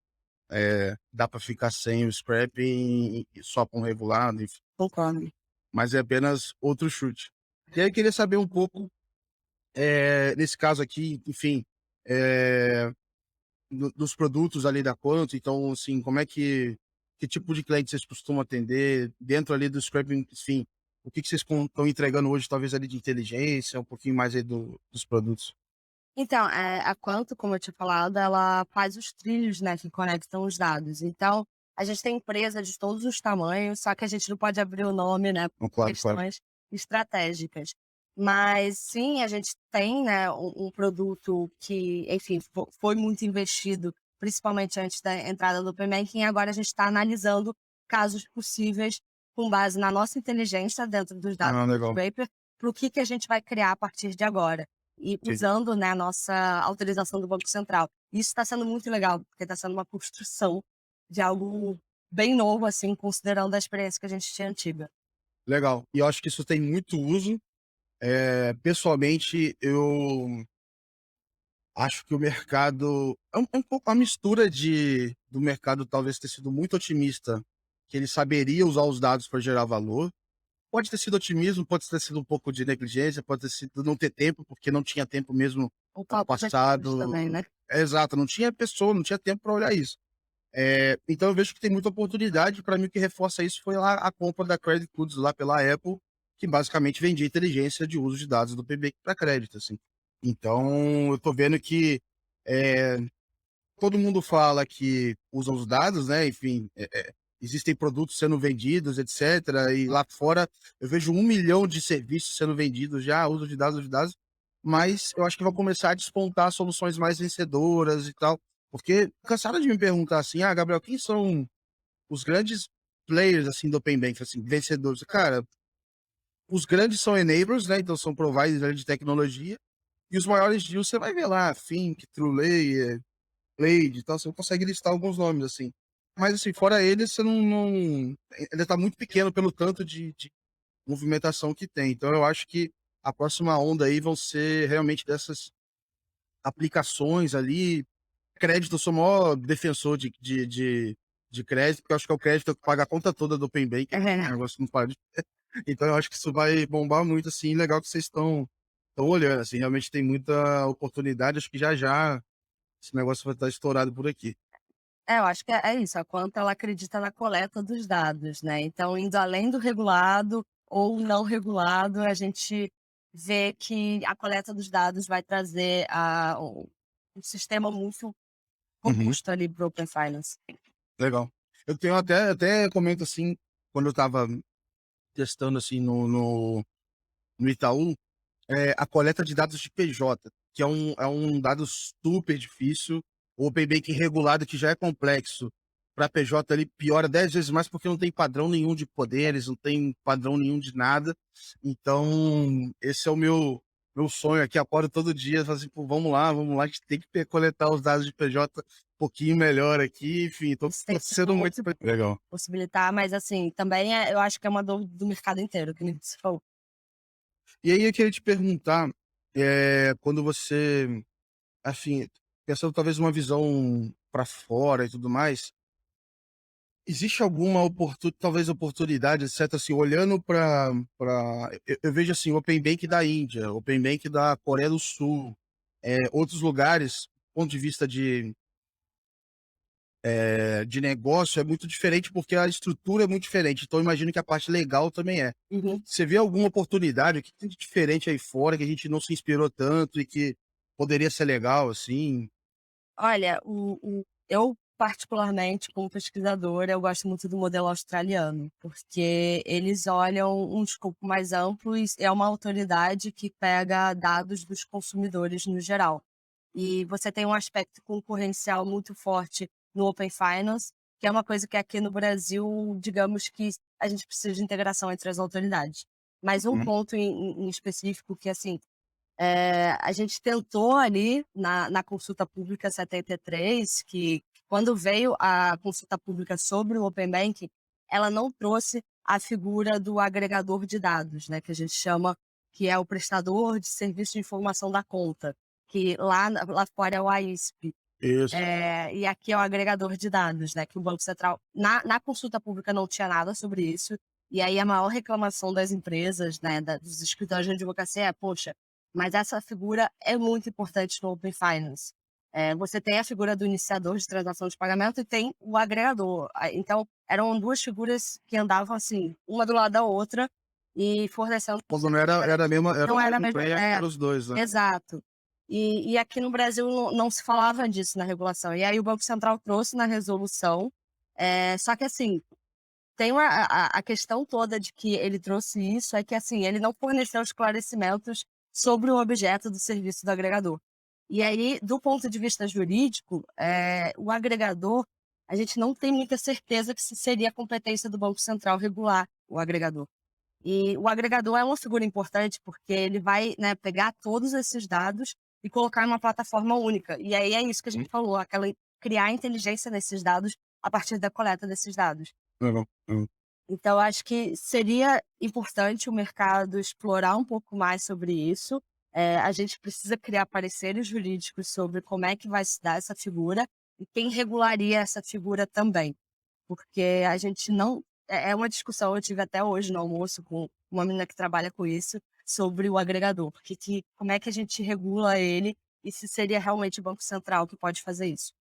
dá para ficar sem o scrapping e só com regulado, enfim, Concordo. mas é apenas outro chute. E aí eu queria saber um pouco, nesse caso aqui, enfim, eh dos produtos ali da Quanto, então, assim, como é que tipo de cliente vocês costumam atender dentro ali do scraping, enfim, o que vocês estão entregando hoje, talvez ali de inteligência, um pouquinho mais aí dos produtos? Então, a Quanto, como eu tinha falado, ela faz os trilhos, né, que conectam os dados. Então, a gente tem empresa de todos os tamanhos, só que a gente não pode abrir o nome, né, por Não, claro, claro. questões. estratégicas. Mas sim, a gente tem, né, um produto que, enfim, foi muito investido, principalmente antes da entrada do Open Banking, e agora a gente está analisando casos possíveis com base na nossa inteligência dentro dos dados Ah, do legal. Scraper, para o que a gente vai criar a partir de agora. E Entendi. usando, né, a nossa autorização do Banco Central. Isso está sendo muito legal, porque está sendo uma construção de algo bem novo, assim, considerando a experiência que a gente tinha antiga. Legal. E eu acho que isso tem muito uso. Pessoalmente, eu acho que o mercado é um pouco uma mistura do mercado talvez ter sido muito otimista, que ele saberia usar os dados para gerar valor. Pode ter sido otimismo, pode ter sido um pouco de negligência, pode ter sido não ter tempo, porque não tinha tempo mesmo O ano papo de atitude também, passado. né? Exato, não tinha pessoa, não tinha tempo para olhar isso. Então eu vejo que tem muita oportunidade. Para mim, o que reforça isso foi lá a compra da Credit Foods lá pela Apple, que basicamente vendia inteligência de uso de dados do PB para crédito, assim. Então, eu tô vendo que é, todo mundo fala que usa os dados, né? Enfim, existem produtos sendo vendidos, etc. E lá fora eu vejo 1 milhão de serviços sendo vendidos já, uso de dados, mas eu acho que vai começar a despontar soluções mais vencedoras e tal. Porque cansaram de me perguntar assim, ah, Gabriel, quem são os grandes players assim do Open Bank, assim, vencedores? Cara, os grandes são enablers, né? Então são providers ali de tecnologia. E os maiores deals você vai ver lá, Fink, TrueLayer, Blade e tal, você consegue listar alguns nomes, assim. Mas, assim, fora eles, você não ele tá muito pequeno pelo tanto de movimentação que tem. Então, eu acho que a próxima onda aí vão ser realmente dessas aplicações ali. Crédito, eu sou o maior defensor de crédito, porque eu acho que é o crédito que paga a conta toda do Open Banking. É O verdade. negócio não para de... Então, eu acho que isso vai bombar muito, assim. Legal que vocês estão olhando, assim. Realmente tem muita oportunidade. Acho que já já esse negócio vai estar estourado por aqui. Eu acho que é isso, a quanto ela acredita na coleta dos dados, né? Então, indo além do regulado ou não regulado, a gente vê que a coleta dos dados vai trazer um sistema muito Uhum. robusto ali para o Open Finance. Legal. Eu tenho até comento assim, quando eu estava testando assim no Itaú, a coleta de dados de PJ, que é um dado super difícil. O Open Banking regulado, que já é complexo, para PJ ele piora 10 vezes mais porque não tem padrão nenhum de poderes, não tem padrão nenhum de nada. Então, esse é o meu sonho aqui. Acordo todo dia, falo assim, pô, vamos lá, a gente tem que coletar os dados de PJ um pouquinho melhor aqui. Enfim, tô Isso tem que torcendo muito. Legal. possibilitar, mas assim, também eu acho que é uma dor do mercado inteiro, que nem você falou. E aí eu queria te perguntar, quando você, assim, pensando talvez uma visão para fora e tudo mais, existe alguma talvez oportunidade, etc, assim, olhando para eu vejo assim, o Open Bank da Índia, o Open Bank da Coreia do Sul, outros lugares, do ponto de vista de negócio é muito diferente, porque a estrutura é muito diferente, então eu imagino que a parte legal também é. Uhum. Você vê alguma oportunidade, o que tem de diferente aí fora, que a gente não se inspirou tanto e que poderia ser legal, assim? Olha, eu particularmente, como pesquisadora, eu gosto muito do modelo australiano, porque eles olham um escopo mais amplo e é uma autoridade que pega dados dos consumidores no geral. E você tem um aspecto concorrencial muito forte no Open Finance, que é uma coisa que aqui no Brasil, digamos que a gente precisa de integração entre as autoridades. Mas um Uhum, ponto em específico que, assim, a gente tentou ali na consulta pública 73, que quando veio a consulta pública sobre o Open Banking, ela não trouxe a figura do agregador de dados, né, que a gente chama, que é o prestador de serviço de informação da conta, que lá fora é o AISP. isso. E aqui é o agregador de dados, né, que o Banco Central na consulta pública não tinha nada sobre isso, e aí a maior reclamação das empresas, né, dos escritórios de advocacia é: "Poxa, mas essa figura é muito importante no Open Finance". Você tem a figura do iniciador de transação de pagamento e tem o agregador. Então eram 2 figuras que andavam, assim, uma do lado da outra e fornecendo Quando não era a mesma, era não o era a mesmo mesma player, eram os dois, né? exato. E aqui no Brasil não se falava disso na regulação. E aí o Banco Central trouxe na resolução, só que assim, tem a questão toda de que ele trouxe isso é que, assim, ele não forneceu esclarecimentos sobre o objeto do serviço do agregador. E aí, do ponto de vista jurídico, o agregador, a gente não tem muita certeza que se seria competência do Banco Central regular o agregador. E o agregador é uma figura importante porque ele vai, né, pegar todos esses dados e colocar em uma plataforma única. E aí é isso que a Hum, gente falou, criar inteligência nesses dados a partir da coleta desses dados. legal. Então, acho que seria importante o mercado explorar um pouco mais sobre isso. A gente precisa criar pareceres jurídicos sobre como é que vai se dar essa figura e quem regularia essa figura também. Porque a gente não. É uma discussão, eu tive até hoje no almoço com uma menina que trabalha com isso, sobre o agregador, porque como é que a gente regula ele e se seria realmente o Banco Central que pode fazer isso.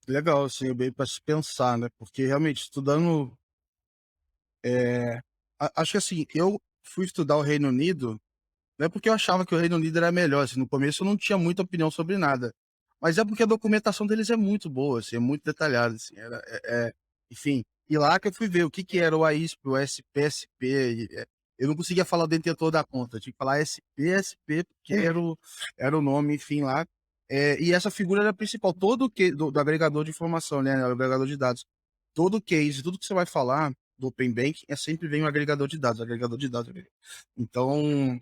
Legal, assim, bem para se pensar, né? Porque realmente estudando, acho que assim, eu fui estudar o Reino Unido, não é porque eu achava que o Reino Unido era melhor, assim, no começo eu não tinha muita opinião sobre nada, mas é porque a documentação deles é muito boa, assim, é muito detalhada, assim, enfim. E lá que eu fui ver o que que era o AISP, o SPSP, eu não conseguia falar o detentor da conta, eu tinha que falar SPSP, porque era o nome, enfim, lá. E essa figura era a principal, todo o que do agregador de informação, né, o agregador de dados. Todo case, tudo que você vai falar do Open Banking é sempre vem um agregador de dados, agregador de dados. Então,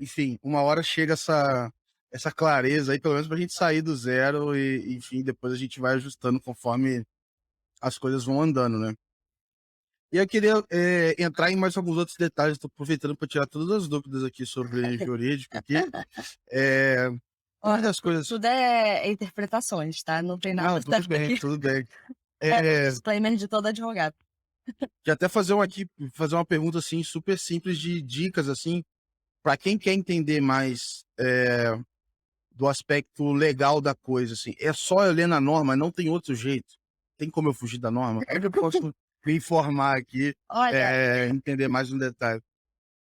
enfim, uma hora chega essa clareza aí, pelo menos para a gente sair do zero e, enfim, depois a gente vai ajustando conforme as coisas vão andando, né? E eu queria entrar em mais alguns outros detalhes, estou aproveitando para tirar todas as dúvidas aqui sobre jurídico aqui. É, uma Olha, das coisas. tudo é interpretações, tá? Não tem nada Não, tudo certo bem, aqui. tudo bem. É o É, disclaimer de todo advogado. que até fazer uma pergunta assim super simples de dicas assim para quem quer entender mais do aspecto legal da coisa, assim. É só eu ler na norma, não tem outro jeito. Tem como eu fugir da norma? Como é que eu posso me informar aqui, Olha, entender mais um detalhe?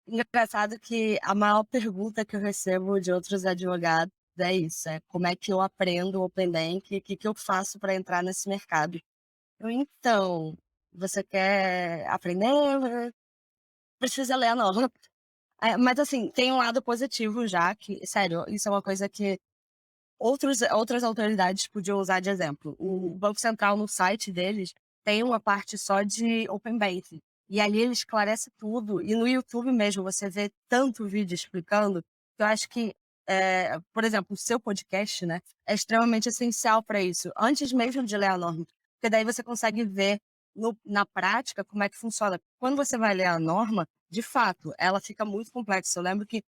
engraçado que a maior pergunta que eu recebo de outros advogados é isso, é como é que eu aprendo o Open Bank, o que que eu faço para entrar nesse mercado. Então, você quer aprender? Precisa ler a norma. Mas assim, tem um lado positivo já, que, sério, isso é uma coisa que outras autoridades podiam usar de exemplo. O Banco Central, no site deles, tem uma parte só de Open Banking. E ali ele esclarece tudo. E no YouTube mesmo, você vê tanto vídeo explicando, que eu acho que, por exemplo, o seu podcast, né, é extremamente essencial para isso, antes mesmo de ler a norma. Porque daí você consegue ver na prática como é que funciona. Quando você vai ler a norma, de fato, ela fica muito complexa. Eu lembro que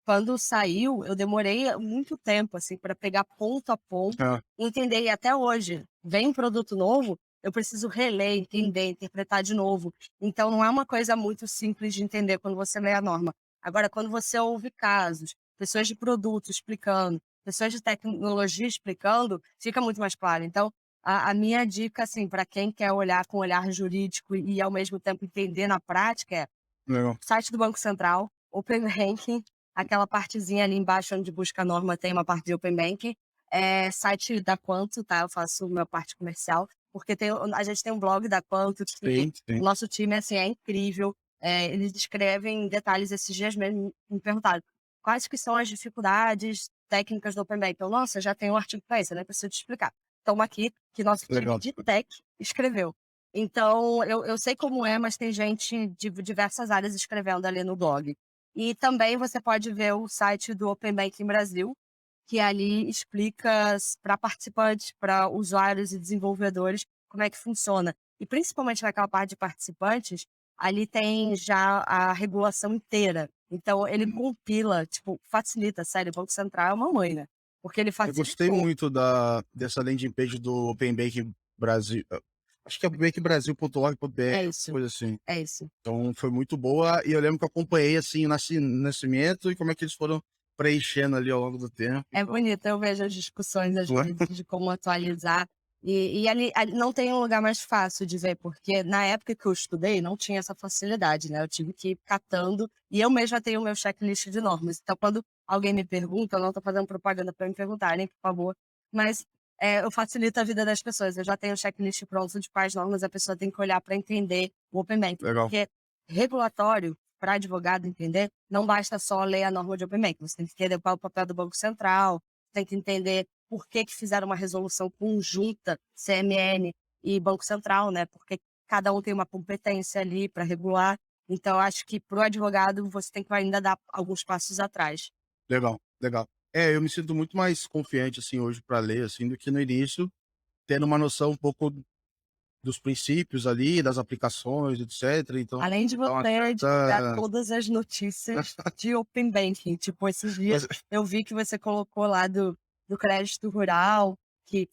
quando saiu, eu demorei muito tempo, assim, para pegar ponto a ponto, Ah, entender. E até hoje, vem um produto novo, eu preciso reler, entender, interpretar de novo. Então, não é uma coisa muito simples de entender quando você lê a norma. Agora, quando você ouve casos, pessoas de produto explicando, pessoas de tecnologia explicando, fica muito mais claro. Então, a minha dica, assim, para quem quer olhar com olhar jurídico e, ao mesmo tempo, entender na prática, é legal. site do Banco Central, Open Banking, aquela partezinha ali embaixo onde busca a norma tem uma parte de Open Banking, site da Quanto, tá, eu faço minha parte comercial, porque a gente tem um blog da Quanto que Sim, sim. o nosso time, assim, é incrível, eles descrevem em detalhes. Esses dias mesmo me perguntaram quais que são as dificuldades técnicas do Open Banking. Eu, nossa, já tem um artigo para isso, eu nem preciso te explicar. Toma aqui, que nosso time Legal. de tech escreveu. Então, eu sei como é, mas tem gente de diversas áreas escrevendo ali no blog. E também você pode ver o site do Open Banking Brasil, que ali explica para participantes, para usuários e desenvolvedores, como é que funciona. E principalmente naquela parte de participantes, ali tem já a regulação inteira. Então, ele compila, tipo, facilita, sério, o Banco Central é uma mãe, né? Porque ele Eu gostei facilitou. muito dessa landing page do Open Banking Brasil. Acho que é É openbanking.org.br, isso, coisa assim. é isso. Então foi muito boa e eu lembro que eu acompanhei assim o nascimento e como é que eles foram preenchendo ali ao longo do tempo. É Então, bonito, eu vejo as discussões às foi. vezes de como atualizar. E ali não tem um lugar mais fácil de ver, porque na época que eu estudei não tinha essa facilidade, né? Eu tive que ir catando, e eu mesma tenho o meu checklist de normas. Então, quando alguém me pergunta, eu não estou fazendo propaganda para me perguntarem, por favor, mas eu facilito a vida das pessoas. Eu já tenho o checklist pronto de quais normas a pessoa tem que olhar para entender o Open Banking. Legal. Porque regulatório, para advogado entender, não basta só ler a norma de Open Banking. Você tem que entender qual é o papel do Banco Central, tem que entender por que fizeram uma resolução conjunta, CMN e Banco Central, né? Porque cada um tem uma competência ali para regular. Então, eu acho que para o advogado você tem que ainda dar alguns passos atrás. Legal, legal. É, eu me sinto muito mais confiante, assim, hoje para ler, assim, do que no início, tendo uma noção um pouco dos princípios ali, das aplicações, etc. Então, Além de dá uma você divulgar certa. todas as notícias de Open Banking, tipo, esses dias Mas eu vi que você colocou lá do crédito rural, que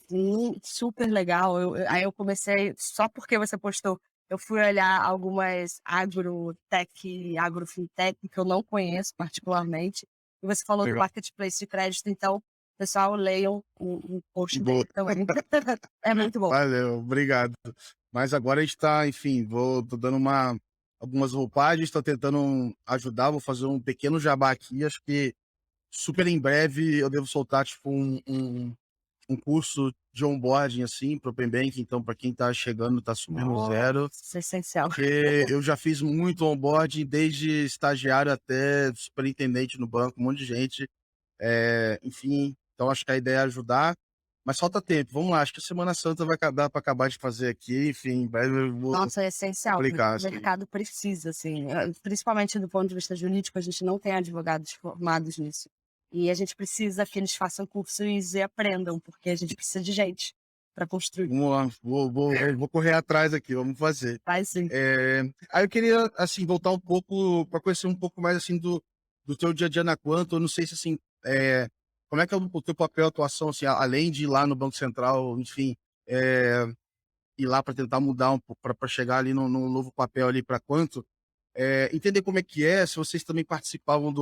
super legal. Aí eu comecei, só porque você postou, eu fui olhar algumas agrofintech, que eu não conheço particularmente, e você falou do legal. marketplace de crédito, então, pessoal, leiam o post Boa. dele também. É muito bom. Valeu, obrigado. Mas agora a gente tá, enfim, tô dando algumas roupagens, tô tentando ajudar, vou fazer um pequeno jabá aqui, acho que super em breve eu devo soltar, tipo, um curso de onboarding, assim, para o Open Banking, então para quem tá chegando, tá super no Nossa, zero, isso é essencial. porque eu já fiz muito onboarding, desde estagiário até superintendente no banco, um monte de gente, enfim, então acho que a ideia é ajudar, mas falta tempo, vamos lá, acho que a Semana Santa vai dar para acabar de fazer aqui, enfim, em breve eu vou Nossa, é essencial, porque aplicar, o assim. mercado precisa, assim, principalmente do ponto de vista jurídico, a gente não tem advogados formados nisso. E a gente precisa que eles façam cursos e aprendam, porque a gente precisa de gente para construir. Vamos lá, vou correr atrás aqui, vamos fazer. Faz sim. Aí eu queria, assim, voltar um pouco para conhecer um pouco mais, assim, do teu dia a dia na Quanto. Eu não sei se, assim, como é que é o teu papel, atuação, assim, além de ir lá no Banco Central, enfim, eh, ir lá para tentar mudar um pouco, para chegar ali no novo papel ali para Quanto, entender como é que é, se vocês também participavam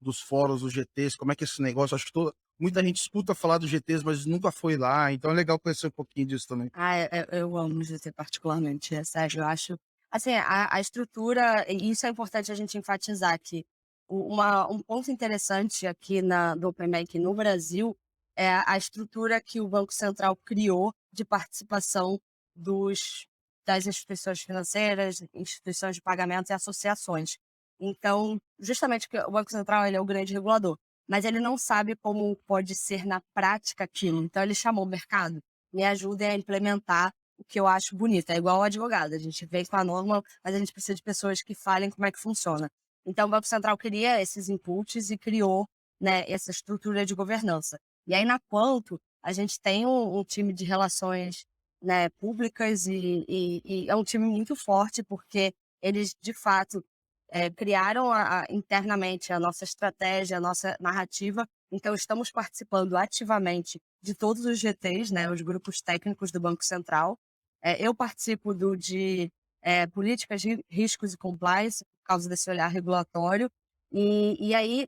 dos fóruns, dos GTs, como é que é esse negócio. Acho que muita gente escuta falar dos GTs, mas nunca foi lá, então é legal conhecer um pouquinho disso também. Ah, eu amo o GT particularmente, é sério, eu acho assim, a estrutura e isso é importante a gente enfatizar que um ponto interessante aqui do Open Banking no Brasil é a estrutura que o Banco Central criou de participação dos das instituições financeiras, instituições de pagamento e associações. Então, justamente porque o Banco Central ele é o grande regulador, mas ele não sabe como pode ser na prática aquilo, então ele chamou o mercado me ajudem a implementar o que eu acho bonito. É igual o advogado, a gente vem com a norma, mas a gente precisa de pessoas que falem como é que funciona. Então, o Banco Central queria esses inputs e criou, né, essa estrutura de governança. E aí, na Quanto, a gente tem um time de relações, né, públicas e é um time muito forte, porque eles, de fato, criaram internamente a nossa estratégia, a nossa narrativa. Então, estamos participando ativamente de todos os GTs, né, os grupos técnicos do Banco Central. Eu participo de políticas, riscos e compliance, por causa desse olhar regulatório. E aí,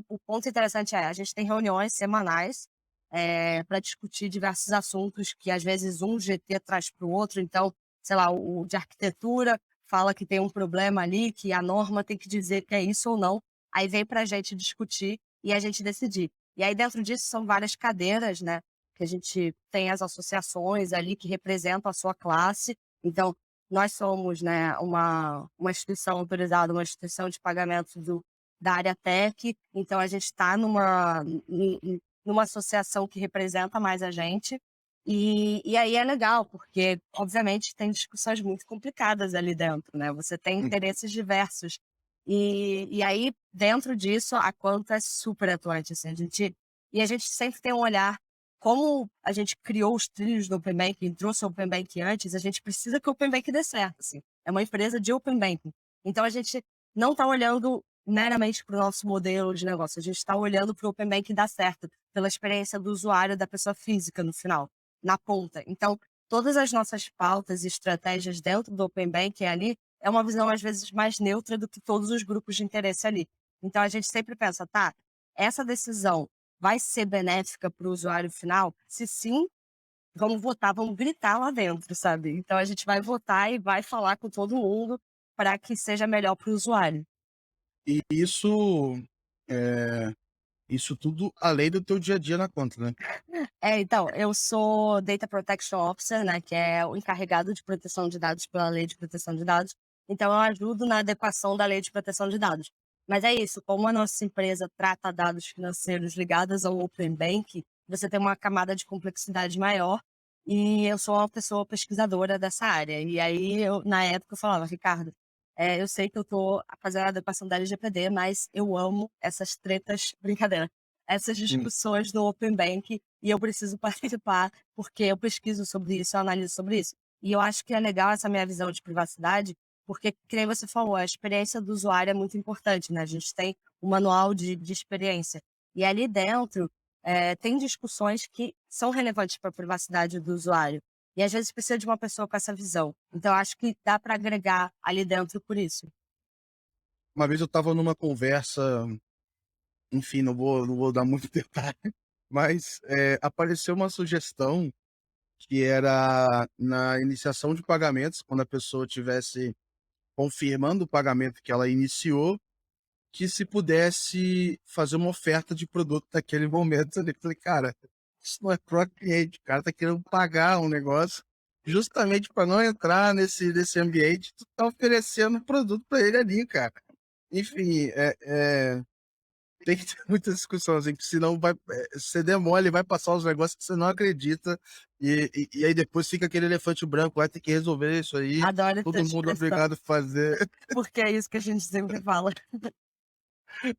o ponto interessante é, a gente tem reuniões semanais para discutir diversos assuntos que, às vezes, um GT traz para o outro. Então, sei lá, o de arquitetura fala que tem um problema ali, que a norma tem que dizer que é isso ou não. Aí vem para a gente discutir e a gente decidir. E aí, dentro disso, são várias cadeiras, né? Que a gente tem as associações ali que representam a sua classe. Então, nós somos, né, uma instituição autorizada, uma instituição de pagamento da área tech. Então, a gente está numa associação que representa mais a gente. E aí é legal, porque, obviamente, tem discussões muito complicadas ali dentro, né? Você tem Hum, interesses diversos. E aí, dentro disso, a Quanto é super atuante, assim, e a gente sempre tem um olhar, como a gente criou os trilhos do Open Banking, trouxe o Open Banking antes, a gente precisa que o Open Banking dê certo, assim. É uma empresa de Open Banking. Então, a gente não está olhando meramente para o nosso modelo de negócio, a gente está olhando para o Open Banking dar certo, pela experiência do usuário, da pessoa física no final, na ponta. Então, todas as nossas pautas e estratégias dentro do Open Banking ali é uma visão, às vezes, mais neutra do que todos os grupos de interesse ali. Então, a gente sempre pensa, tá, essa decisão vai ser benéfica para o usuário final? Se sim, vamos votar, vamos gritar lá dentro, sabe? Então, a gente vai votar e vai falar com todo mundo para que seja melhor para o usuário. E isso, eh Isso tudo além do teu dia a dia na conta, né? Então, eu sou Data Protection Officer, né, que é o encarregado de proteção de dados pela Lei de Proteção de Dados. Então, eu ajudo na adequação da Lei de Proteção de Dados. Mas é isso, como a nossa empresa trata dados financeiros ligados ao Open Bank, você tem uma camada de complexidade maior e eu sou uma pessoa pesquisadora dessa área. E aí, na época, eu falava, Ricardo, eu sei que eu estou fazendo a adequação da LGPD, mas eu amo essas tretas, brincadeira, essas Hum. discussões do Open Bank e eu preciso participar, porque eu pesquiso sobre isso, eu analiso sobre isso. E eu acho que é legal essa minha visão de privacidade, porque, que nem você falou, a experiência do usuário é muito importante, né? A gente tem um manual de experiência. E ali dentro, tem discussões que são relevantes para a privacidade do usuário. E às vezes precisa de uma pessoa com essa visão. Então, eu acho que dá para agregar ali dentro por isso. Uma vez eu estava numa conversa, enfim, não vou dar muito detalhe, mas, apareceu uma sugestão que era na iniciação de pagamentos, quando a pessoa tivesse confirmando o pagamento que ela iniciou, que se pudesse fazer uma oferta de produto naquele momento ali. Falei: "Cara, isso não é pró cliente, o cara tá querendo pagar um negócio, justamente para não entrar nesse ambiente, tu tá oferecendo produto para ele ali, cara". Enfim, tem que ter muita discussão, assim, que senão você der mole, vai passar os negócios que você não acredita, e aí depois fica aquele elefante branco, vai ter que resolver isso aí, Adoro essa todo mundo expressão, obrigado a fazer. porque é isso que a gente sempre fala.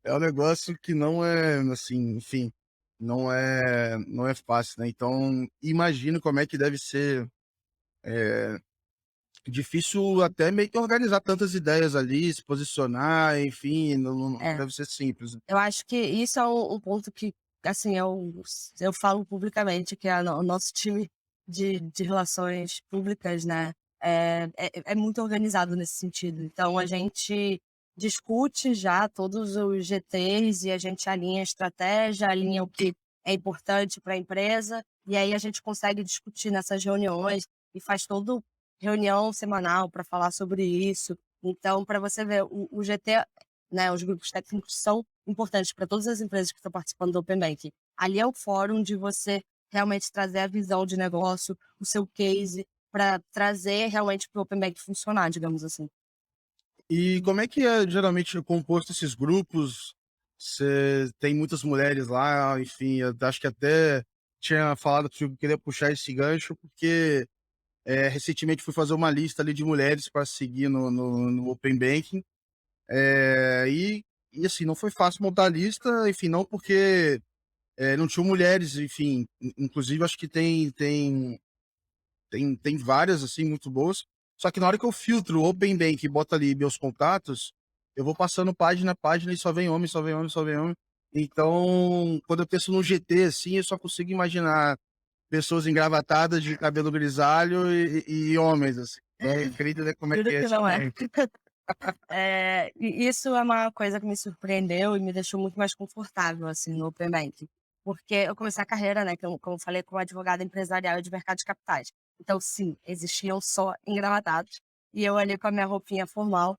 É um negócio que não é, assim, enfim, não é fácil, né. Então, imagino como é que deve ser, eh, difícil até meio que organizar tantas ideias ali, se posicionar, enfim, não É. deve ser simples. Eu acho que isso é um ponto que, assim, eu falo publicamente que o nosso time de relações públicas, né, é muito organizado nesse sentido. Então a gente discute já todos os GTs e a gente alinha a estratégia, alinha o que é importante para a empresa, e aí a gente consegue discutir nessas reuniões e faz todo reunião semanal para falar sobre isso. Então, para você ver, o GT, né, os grupos técnicos são importantes para todas as empresas que estão participando do Open Banking. Ali é o fórum de você realmente trazer a visão de negócio, o seu case, para trazer realmente para o Open Banking funcionar, digamos assim. E como é que é geralmente composto esses grupos? Você tem muitas mulheres lá, enfim, eu acho que até tinha falado que eu queria puxar esse gancho, porque, recentemente fui fazer uma lista ali de mulheres para seguir no Open Banking, e assim, não foi fácil montar a lista, enfim, não porque, não tinham mulheres, enfim, inclusive acho que tem várias, assim, muito boas, só que na hora que eu filtro o Open Bank e boto ali meus contatos, eu vou passando página a página e só vem homem, só vem homem, só vem homem. Então, quando eu penso no GT, assim, eu só consigo imaginar pessoas engravatadas de cabelo grisalho e homens, assim. Eu queria entender como é que Juro é que esse não é. ambiente. E isso é uma coisa que me surpreendeu e me deixou muito mais confortável, assim, no Open Banking. Porque eu comecei a carreira, né, como eu falei, como advogada empresarial de mercado de capitais. Então, sim, existiam só engravatados. E eu ali com a minha roupinha formal.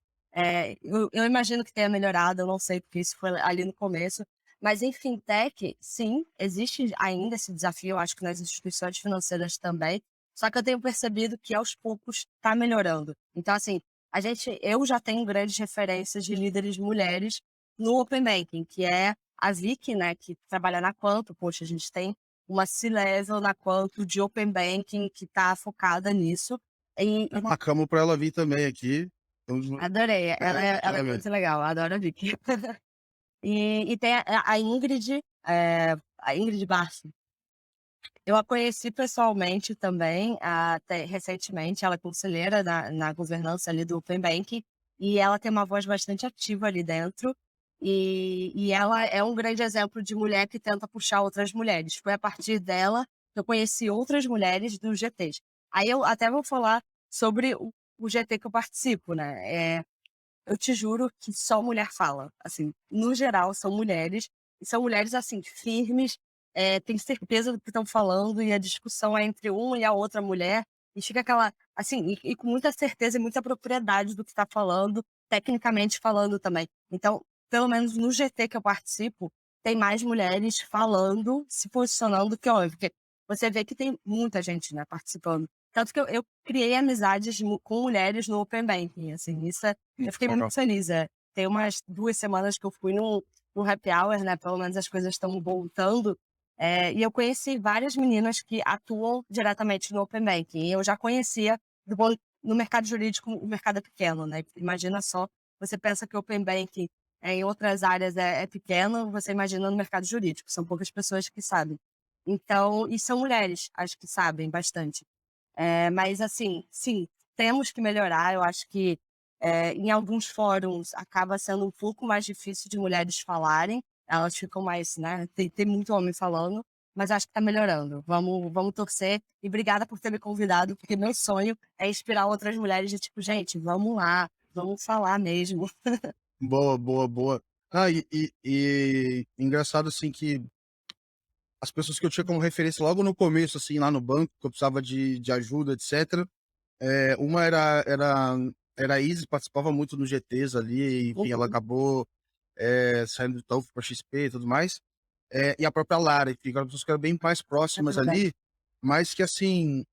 Eu imagino que tenha melhorado, eu não sei, porque isso foi ali no começo. Mas em fintech, sim, existe ainda esse desafio, eu acho que nas instituições financeiras também. Só que eu tenho percebido que aos poucos está melhorando. Então, assim, eu já tenho grandes referências de líderes mulheres no Open Banking, que é a Vicky, né, que trabalha na Quanto. Poxa, a gente tem uma C-Level na Quanto de Open Banking que está focada nisso. E Marcamos para ela vir também aqui. Vamos adorei, ela é é, muito legal, eu adoro a Vicky. E tem a Ingrid Barsi. Eu a conheci pessoalmente também, até recentemente, ela é conselheira na governança ali do Open Banking, e ela tem uma voz bastante ativa ali dentro, e ela é um grande exemplo de mulher que tenta puxar outras mulheres. Foi a partir dela que eu conheci outras mulheres dos GTs. Aí eu até vou falar sobre o GT que eu participo, né? Eu te juro que só mulher fala, assim, no geral são mulheres, e são mulheres, assim, firmes, têm certeza do que estão falando e a discussão é entre uma e a outra mulher, e fica aquela assim, e com muita certeza e muita propriedade do que está falando, tecnicamente falando também. Então, pelo menos no GT que eu participo, tem mais mulheres falando, se posicionando que homem, porque você vê que tem muita gente, né, participando. Tanto que eu criei amizades com mulheres no Open Banking, assim, eu fiquei muito Legal. feliz. Tem umas 2 semanas que eu fui no happy hour, né, pelo menos as coisas estão voltando, e eu conheci várias meninas que atuam diretamente no Open Banking. E eu já conhecia no mercado jurídico, o mercado é pequeno, né? Imagina só, você pensa que o Open Banking em outras áreas é pequeno, você imagina no mercado jurídico, são poucas pessoas que sabem. Então, e são mulheres, acho que sabem bastante. Mas assim, sim, temos que melhorar. Eu acho que em alguns fóruns acaba sendo um pouco mais difícil de mulheres falarem, elas ficam mais, né? Tem muito homem falando, mas acho que tá melhorando. Vamos torcer. E obrigada por ter me convidado, porque meu sonho é inspirar outras mulheres de tipo, gente, vamos lá, vamos falar mesmo. Boa, boa, boa. E engraçado, assim, que as pessoas que eu tinha como referência logo no começo, assim, lá no banco, que eu precisava de ajuda, etc. Uma era a Isis, participava muito nos GTs ali, enfim, ela Uhum, acabou saindo do TOEFL para XP e tudo mais. E a própria Lara, enfim, eram pessoas que eram bem mais é próximas verdade. ali, mas que, assim,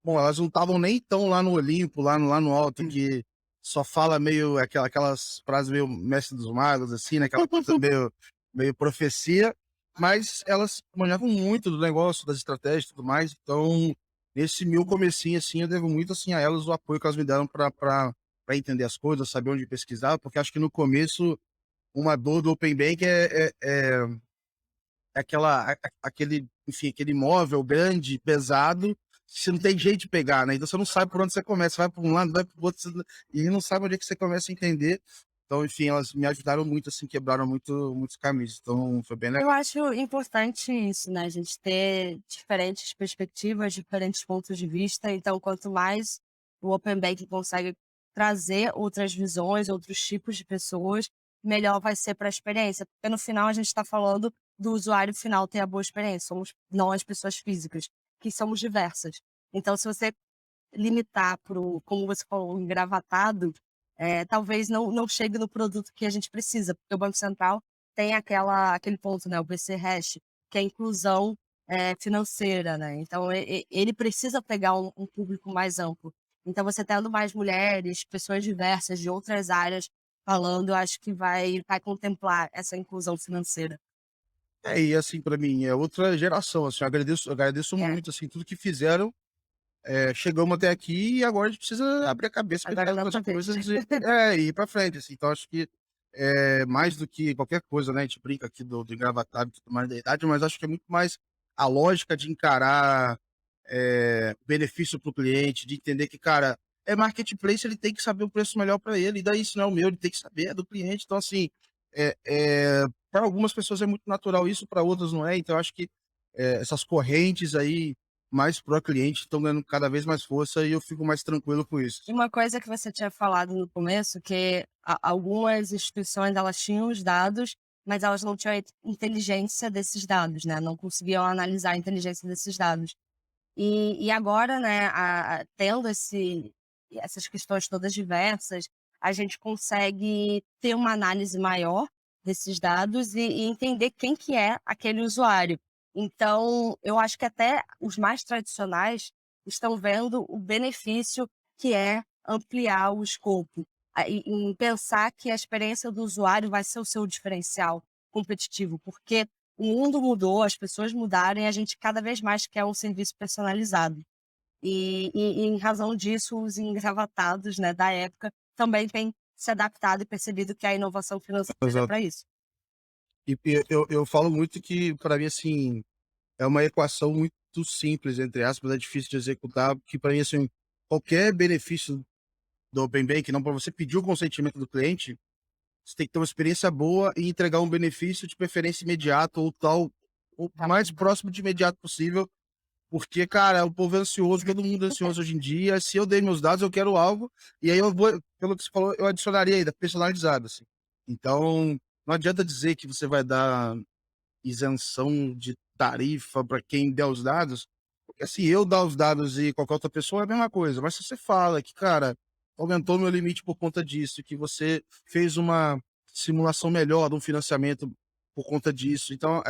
bom, elas não estavam nem tão lá no Olimpo, lá no alto, que só fala meio aquelas frases meio mestre dos magos, assim, né? Aquela coisa meio profecia, mas elas manjavam muito do negócio, das estratégias e tudo mais. Então, nesse meu comecinho, assim, eu devo muito, assim, a elas o apoio que elas me deram para entender as coisas, saber onde pesquisar, porque acho que no começo, uma dor do Open Bank aquele, enfim, aquele imóvel grande, pesado, que você não tem jeito de pegar, né? Então você não sabe por onde você começa, vai para um lado, vai para o outro, e não sabe onde é que você começa a entender. Então, enfim, elas me ajudaram muito, assim, quebraram muitos caminhos. Então, foi bem Eu legal. acho importante isso, né, a gente ter diferentes perspectivas, diferentes pontos de vista. Então, quanto mais o Open Banking consegue trazer outras visões, outros tipos de pessoas, melhor vai ser para a experiência. Porque no final a gente está falando do usuário final ter a boa experiência, somos nós, pessoas físicas, que somos diversas. Então, se você limitar para o, como você falou, engravatado, talvez não chegue no produto que a gente precisa, porque o Banco Central tem aquele ponto, né, o BC Hash, que é a inclusão financeira, né? Então, ele precisa pegar um público mais amplo. Então, você tendo mais mulheres, pessoas diversas de outras áreas falando, eu acho que vai contemplar essa inclusão financeira. E assim, para mim, é outra geração, assim, eu agradeço É, muito, assim, tudo que fizeram. Chegamos até aqui e agora a gente precisa abrir a cabeça, pensar agora em é outras nossa vez. coisas e ir para frente, assim. Então acho que mais do que qualquer coisa, né? A gente brinca aqui do engravatado e tudo mais da idade, mas acho que é muito mais a lógica de encarar benefício para o cliente, de entender que, cara, marketplace, ele tem que saber o preço melhor para ele, e daí isso não é o meu, ele tem que saber, é do cliente. Então, assim, para algumas pessoas é muito natural isso, para outras não é. Então, acho que essas correntes aí mais pro cliente estão ganhando cada vez mais força e eu fico mais tranquilo com isso. Uma coisa que você tinha falado no começo, que algumas instituições elas tinham os dados, mas elas não tinham a inteligência desses dados, né? Não conseguiam analisar a inteligência desses dados. E agora, né, tendo essas questões todas diversas, a gente consegue ter uma análise maior desses dados e entender quem que é aquele usuário. Então, eu acho que até os mais tradicionais estão vendo o benefício que é ampliar o escopo, em pensar que a experiência do usuário vai ser o seu diferencial competitivo, porque o mundo mudou, as pessoas mudaram e a gente cada vez mais quer um serviço personalizado. E em razão disso, os engravatados, né, da época também têm se adaptado e percebido que a inovação financeira é Exato. para isso. E eu falo muito que, para mim, assim, é uma equação muito simples, entre aspas, é difícil de executar, que para mim, assim, qualquer benefício do Open Bank, não para você pedir o consentimento do cliente, você tem que ter uma experiência boa e entregar um benefício de preferência imediato ou tal, o Tá. mais próximo de imediato possível, porque, cara, o povo é ansioso, todo mundo é ansioso hoje em dia. Se eu dei meus dados, eu quero algo, e aí eu vou, pelo que você falou, eu adicionaria ainda, personalizado, assim. Então, não adianta dizer que você vai dar isenção de tarifa para quem der os dados, porque se eu dar os dados e qualquer outra pessoa é a mesma coisa. Mas se você fala que, cara, aumentou meu limite por conta disso, que você fez uma simulação melhor de um financiamento por conta disso. Então,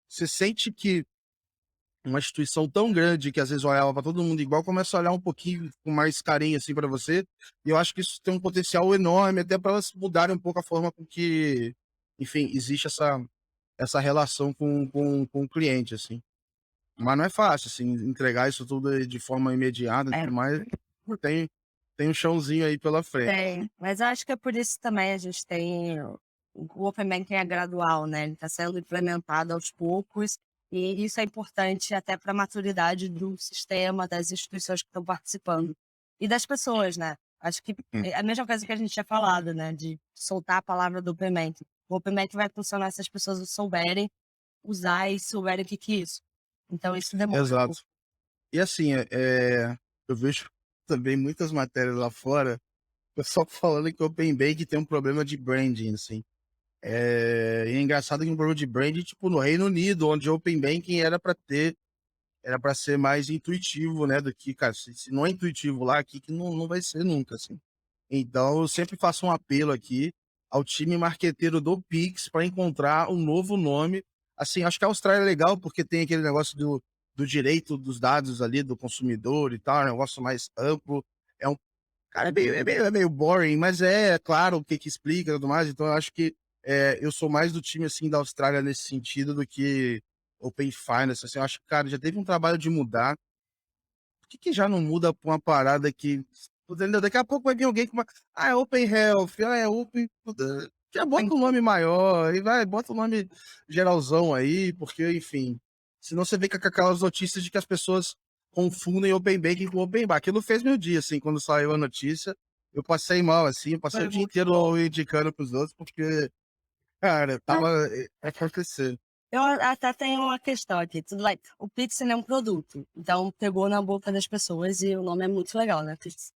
você sente que uma instituição tão grande que às vezes olhava para todo mundo igual, começa a olhar um pouquinho com mais carinho assim para você. E eu acho que isso tem um potencial enorme até para elas mudarem um pouco a forma com que, enfim, existe essa relação com o cliente, assim. Mas não é fácil, assim, entregar isso tudo de forma imediata, É, mas tem, tem um chãozinho aí pela frente. tem. Mas eu acho que é por isso também a gente tem o Open Banking é gradual, né? Ele está sendo implementado aos poucos e isso é importante até para a maturidade do sistema, das instituições que estão participando e das pessoas, né? Acho que Hum. é a mesma coisa que a gente tinha falado, né? De soltar a palavra do Open Banking. O Open Banking vai funcionar se as pessoas souberem usar e souberem o que que é isso. Então isso demora um pouco. Exato. E assim, eu vejo também muitas matérias lá fora, o pessoal falando que o Open Bank tem um problema de branding, assim. E é engraçado que um problema de branding, tipo, no Reino Unido, onde o Open Banking era para ser mais intuitivo, né, do que, cara, se não é intuitivo lá, aqui que não vai ser nunca, assim. Então, eu sempre faço um apelo aqui ao time marqueteiro do Pix para encontrar um novo nome. Assim, acho que a Austrália é legal porque tem aquele negócio do direito dos dados ali do consumidor e tal, é um negócio mais amplo. É um, cara, é meio boring, mas é claro o que que explica e tudo mais. Então, eu acho que eu sou mais do time assim da Austrália nesse sentido do que Open Finance. Assim, eu acho que, cara, já teve um trabalho de mudar. Por que que já não muda pra uma parada que, entendeu? Daqui a pouco vai vir alguém com uma, é Open Health, é Open, já bota um nome maior, e vai, bota um nome geralzão aí, porque, enfim, senão você vê com aquelas notícias de que as pessoas confundem Open Banking com Open Bar. Aquilo fez meu dia, assim, quando saiu a notícia, eu passei mal, assim, eu passei o dia inteiro indicando pros outros, porque, cara, tava acontecendo. Eu até tenho uma questão aqui, tudo bem. O Pix ele é um produto, então pegou na boca das pessoas e o nome é muito legal, né, Pix.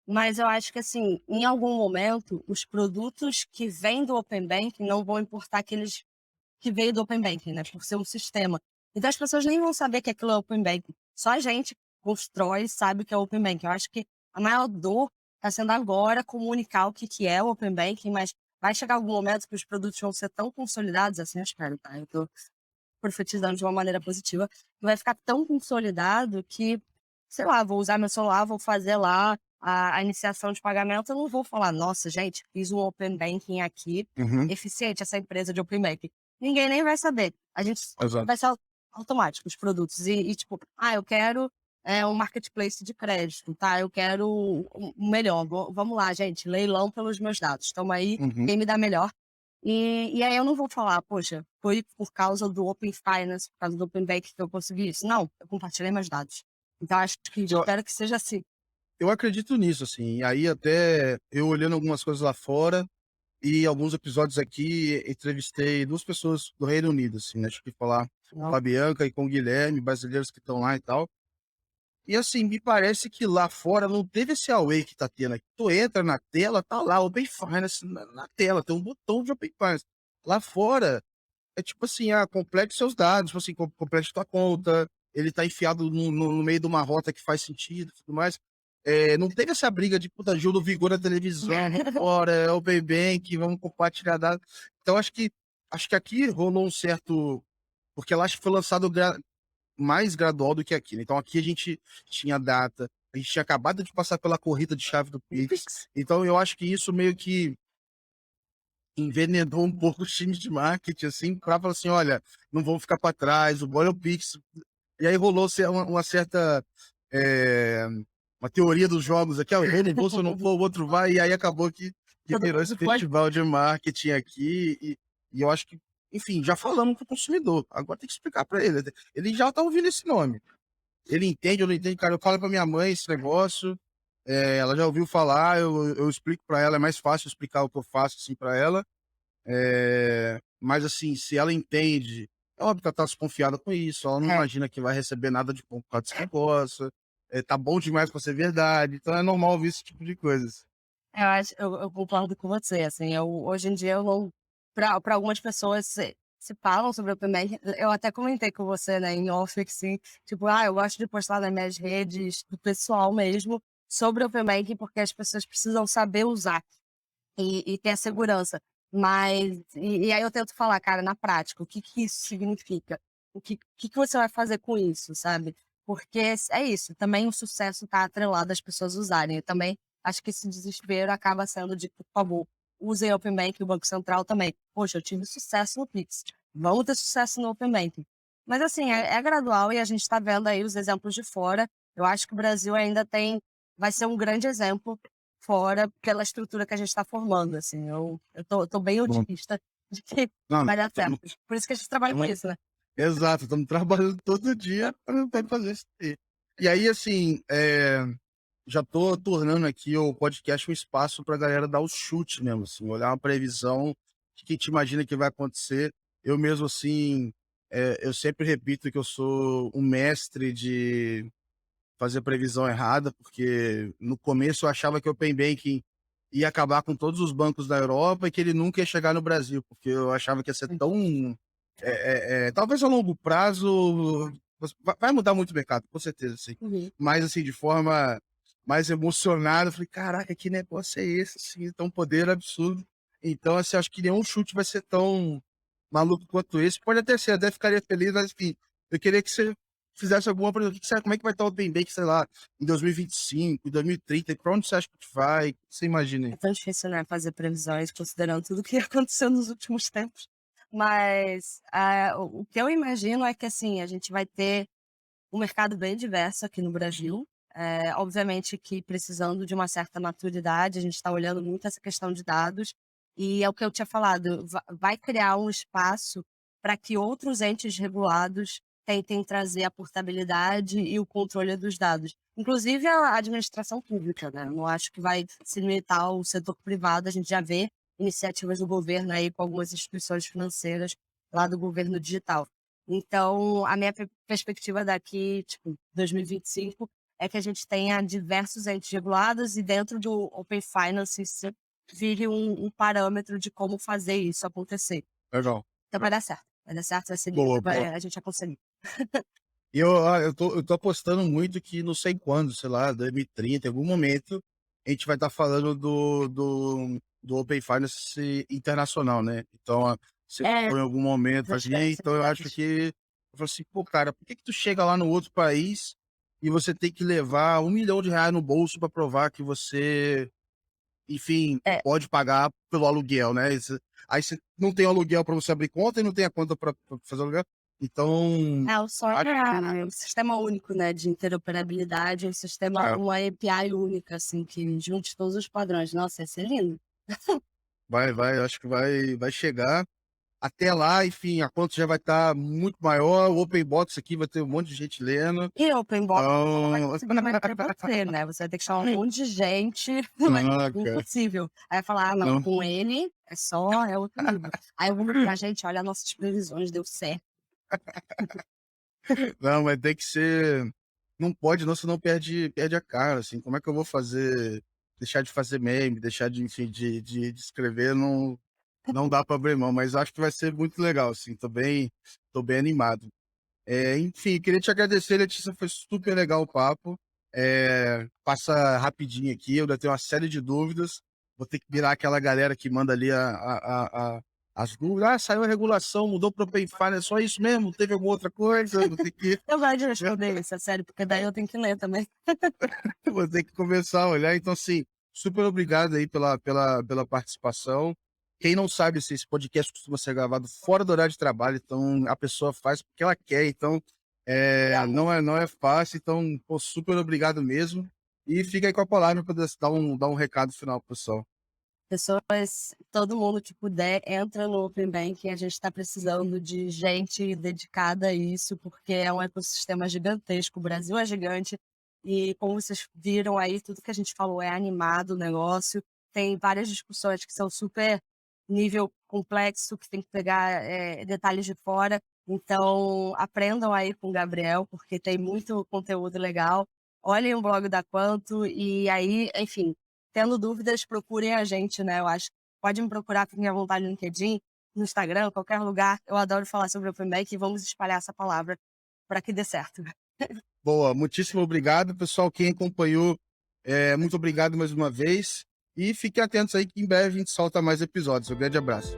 Mas eu acho que assim, em algum momento, os produtos que vêm do Open Banking não vão importar aqueles que veio do Open Banking, né, por ser um sistema. Então as pessoas nem vão saber que aquilo é Open Banking. Só a gente constrói e sabe o que é Open Banking. Eu acho que a maior dor está sendo agora comunicar o que que é o Open Banking, mas vai chegar algum momento que os produtos vão ser tão consolidados, assim eu espero, tá? Eu tô profetizando de uma maneira positiva, vai ficar tão consolidado que, sei lá, vou usar meu celular, vou fazer lá a iniciação de pagamento, eu não vou falar, nossa, gente, fiz um Open Banking aqui, Uhum, eficiente essa empresa de Open Banking. Ninguém nem vai saber. A gente exato. vai ser automático os produtos. E tipo, eu quero um marketplace de crédito, tá? Eu quero um melhor. Vamos lá, gente, leilão pelos meus dados. Toma aí, Uhum. quem me dá melhor e aí eu não vou falar: "Poxa, foi por causa do Open Finance, por causa do Open Banking que eu consegui isso". Não, eu compartilhei meus dados. Então acho que espero que seja assim. Eu acredito nisso, assim. E aí até eu olhando algumas coisas lá fora e alguns episódios aqui, entrevistei 2 pessoas do Reino Unido, assim, né, tive que falar com Não, a Bianca e com o Guilherme, brasileiros que estão lá e tal. E assim, me parece que lá fora não teve esse away que tá tendo aqui. Tu entra na tela, tá lá Open Finance na tela, tem um botão de Open Finance. Lá fora é tipo assim, complete seus dados, tipo assim, complete tua conta, ele tá enfiado no meio de uma rota que faz sentido e tudo mais. Não teve essa briga de puta, Gil do Vigor na televisão, fora, é o Bank, vamos compartilhar dados. Então acho que aqui rolou um certo. Porque ela acho que foi lançado mais gradual do que aqui, né? Então aqui a gente tinha data, a gente tinha acabado de passar pela corrida de chave do Pix. Então eu acho que isso meio que envenenou um pouco os times de marketing, assim, para falar assim: olha, não vão ficar para trás, o Boyle Pix. E aí rolou uma certa. eh, uma teoria dos jogos aqui, eu não vou, se eu não for, o outro vai, e aí acabou que todo virou esse mundo foi. festival de marketing aqui, e eu acho que, enfim, já falamos com o consumidor, agora tem que explicar para ele. Ele já tá ouvindo esse nome. Ele entende, eu não entendo, cara. Eu falo para minha mãe esse negócio, ela já ouviu falar, eu explico para ela, é mais fácil explicar o que eu faço assim para ela. Mas assim, se ela entende, é óbvio que ela tá desconfiada com isso, ela não É, imagina que vai receber nada de bom por causa desse negócio, tá bom demais pra ser verdade, então é normal ouvir esse tipo de coisas. eu concordo com você, assim, hoje em dia eu não para algumas pessoas se falam sobre o Open Banking, eu até comentei com você, né, em off, que sim, tipo, eu gosto de postar nas minhas redes, do pessoal mesmo, sobre o Open Banking, porque as pessoas precisam saber usar. E ter a segurança. Mas e aí eu tento falar: "Cara, na prática, o que que isso significa? O que que você vai fazer com isso?", sabe. Porque é isso, também o sucesso está atrelado às pessoas usarem. Eu também acho que esse desespero acaba sendo de: "Por favor, usem Open Banking", o Banco Central também: "Poxa, eu tive sucesso no Pix, vamos ter sucesso no Open Banking". Mas assim, é gradual e a gente está vendo aí os exemplos de fora. Eu acho que o Brasil ainda vai ser um grande exemplo fora pela estrutura que a gente está formando, assim. Eu tô bem Bom, otimista de que não, vai dar tamo certo. Por isso que a gente trabalha com isso, né. exato, estamos trabalhando todo dia para fazer isso aí. E aí, assim, já tô tornando aqui o podcast um espaço pra galera dar o chute mesmo, assim, olhar uma previsão, o que que a gente imagina que vai acontecer. Eu mesmo, assim, eu sempre repito que eu sou um mestre de fazer previsão errada, porque no começo eu achava que o Open Banking ia acabar com todos os bancos da Europa e que ele nunca ia chegar no Brasil, porque eu achava que ia ser tão talvez a longo prazo vai mudar muito o mercado, com certeza, sim. Uhum. Mas, assim, de forma mais emocionada, eu falei: "Caraca, que negócio é esse, assim, tão poder absurdo". Então, assim, acho que nenhum chute vai ser tão maluco quanto esse. Pode até ser, até ficaria feliz, mas enfim, eu queria que você fizesse alguma previsão. O que que você como é que vai estar o Open Banking, sei lá, em 2025, em 2030, pra onde você acha que vai? O que você imagina É aí? tão difícil, né, fazer previsões considerando tudo que aconteceu nos últimos tempos. Mas, o que eu imagino é que, assim, a gente vai ter um mercado bem diverso aqui no Brasil. Obviamente que precisando de uma certa maturidade, a gente está olhando muito essa questão de dados, e é o que eu tinha falado, vai criar um espaço para que outros entes regulados tentem trazer a portabilidade e o controle dos dados. Inclusive a administração pública, né? Eu não acho que vai se limitar ao setor privado, a gente já vê iniciativas do governo aí com algumas instituições financeiras lá do governo digital. Então, a minha perspectiva daqui, tipo, 2025, é que a gente tenha diversos entes regulados e dentro do Open Finance isso vire um parâmetro de como fazer isso acontecer. Legal. Então vai dar certo, vai ser lindo, Boa, vai boa. a gente vai conseguir. E eu tô apostando muito que não sei quando, sei lá, 2030, em algum momento, a gente vai estar falando do Open Finance internacional, né. Então, você É, falou em algum momento, fala assim: transferências "Então eu acho grandes. que", eu falo assim: "Pô, cara, por que que tu chega lá no outro país e você tem que levar R$ 1 milhão no bolso para provar que você, enfim, É, pode pagar pelo aluguel, né?" Aí você não tem o aluguel para você abrir conta e não tem a conta para fazer o aluguel. Então, o sonho acho é um sistema único, né, de interoperabilidade, um sistema é. uma API única, assim, que junte todos os padrões. Nossa, ia ser lindo. Vai, eu acho que vai chegar. Até lá, enfim, a conta já vai estar muito maior, o Open Box aqui vai ter um monte de gente lendo, E open box não vai então conseguir mais ter você, né, você vai ter que chamar um monte de gente, vai não, cara, impossível. Aí vai falar: "Ah, não, não, com ele é outro nível". Aí eu vou mostrar: "Gente, olha nossas previsões, deu certo". não, vai ter que ser, não pode não, senão perde a cara, assim, como é que eu vou deixar de fazer meme, deixar de, enfim, de escrever, não dá para abrir mão, mas acho que vai ser muito legal, assim, tô bem animado. Enfim, queria te agradecer, Letícia, foi super legal o papo. Passa rapidinho aqui, eu ainda tenho uma série de dúvidas. Vou ter que virar aquela galera que manda ali as dúvidas. Ah, saiu a regulação, mudou para o Open Finance, é só isso mesmo? Teve alguma outra coisa? Vou ter que, Eu gosto de responder isso, é sério, porque daí eu tenho que ler também. vou ter que começar a olhar. Então, assim, super obrigado aí pela participação. Quem não sabe, assim, esse podcast costuma ser gravado fora do horário de trabalho, então a pessoa faz porque ela quer, então Legal. não é fácil, então, pô, super obrigado mesmo. E fica aí com a palavra para dar um recado final pro pessoal. Pessoas, todo mundo que puder, entra no Open Banking, a gente está precisando de gente dedicada a isso, porque é um ecossistema gigantesco, o Brasil é gigante, e como vocês viram aí, tudo que a gente falou é animado o negócio, tem várias discussões que são super nível complexo, que tem que pegar detalhes de fora, então aprendam aí com o Gabriel, porque tem muito conteúdo legal, olhem o blog da Quanto, e aí, enfim, tendo dúvidas, procurem a gente, né, eu acho. Pode me procurar, fiquem à vontade no LinkedIn, no Instagram, qualquer lugar. Eu adoro falar sobre Open Bank e vamos espalhar essa palavra para que dê certo. Boa, muitíssimo obrigado, pessoal. Quem acompanhou, muito obrigado mais uma vez. E fiquem atentos aí que em breve a gente solta mais episódios. Um grande abraço.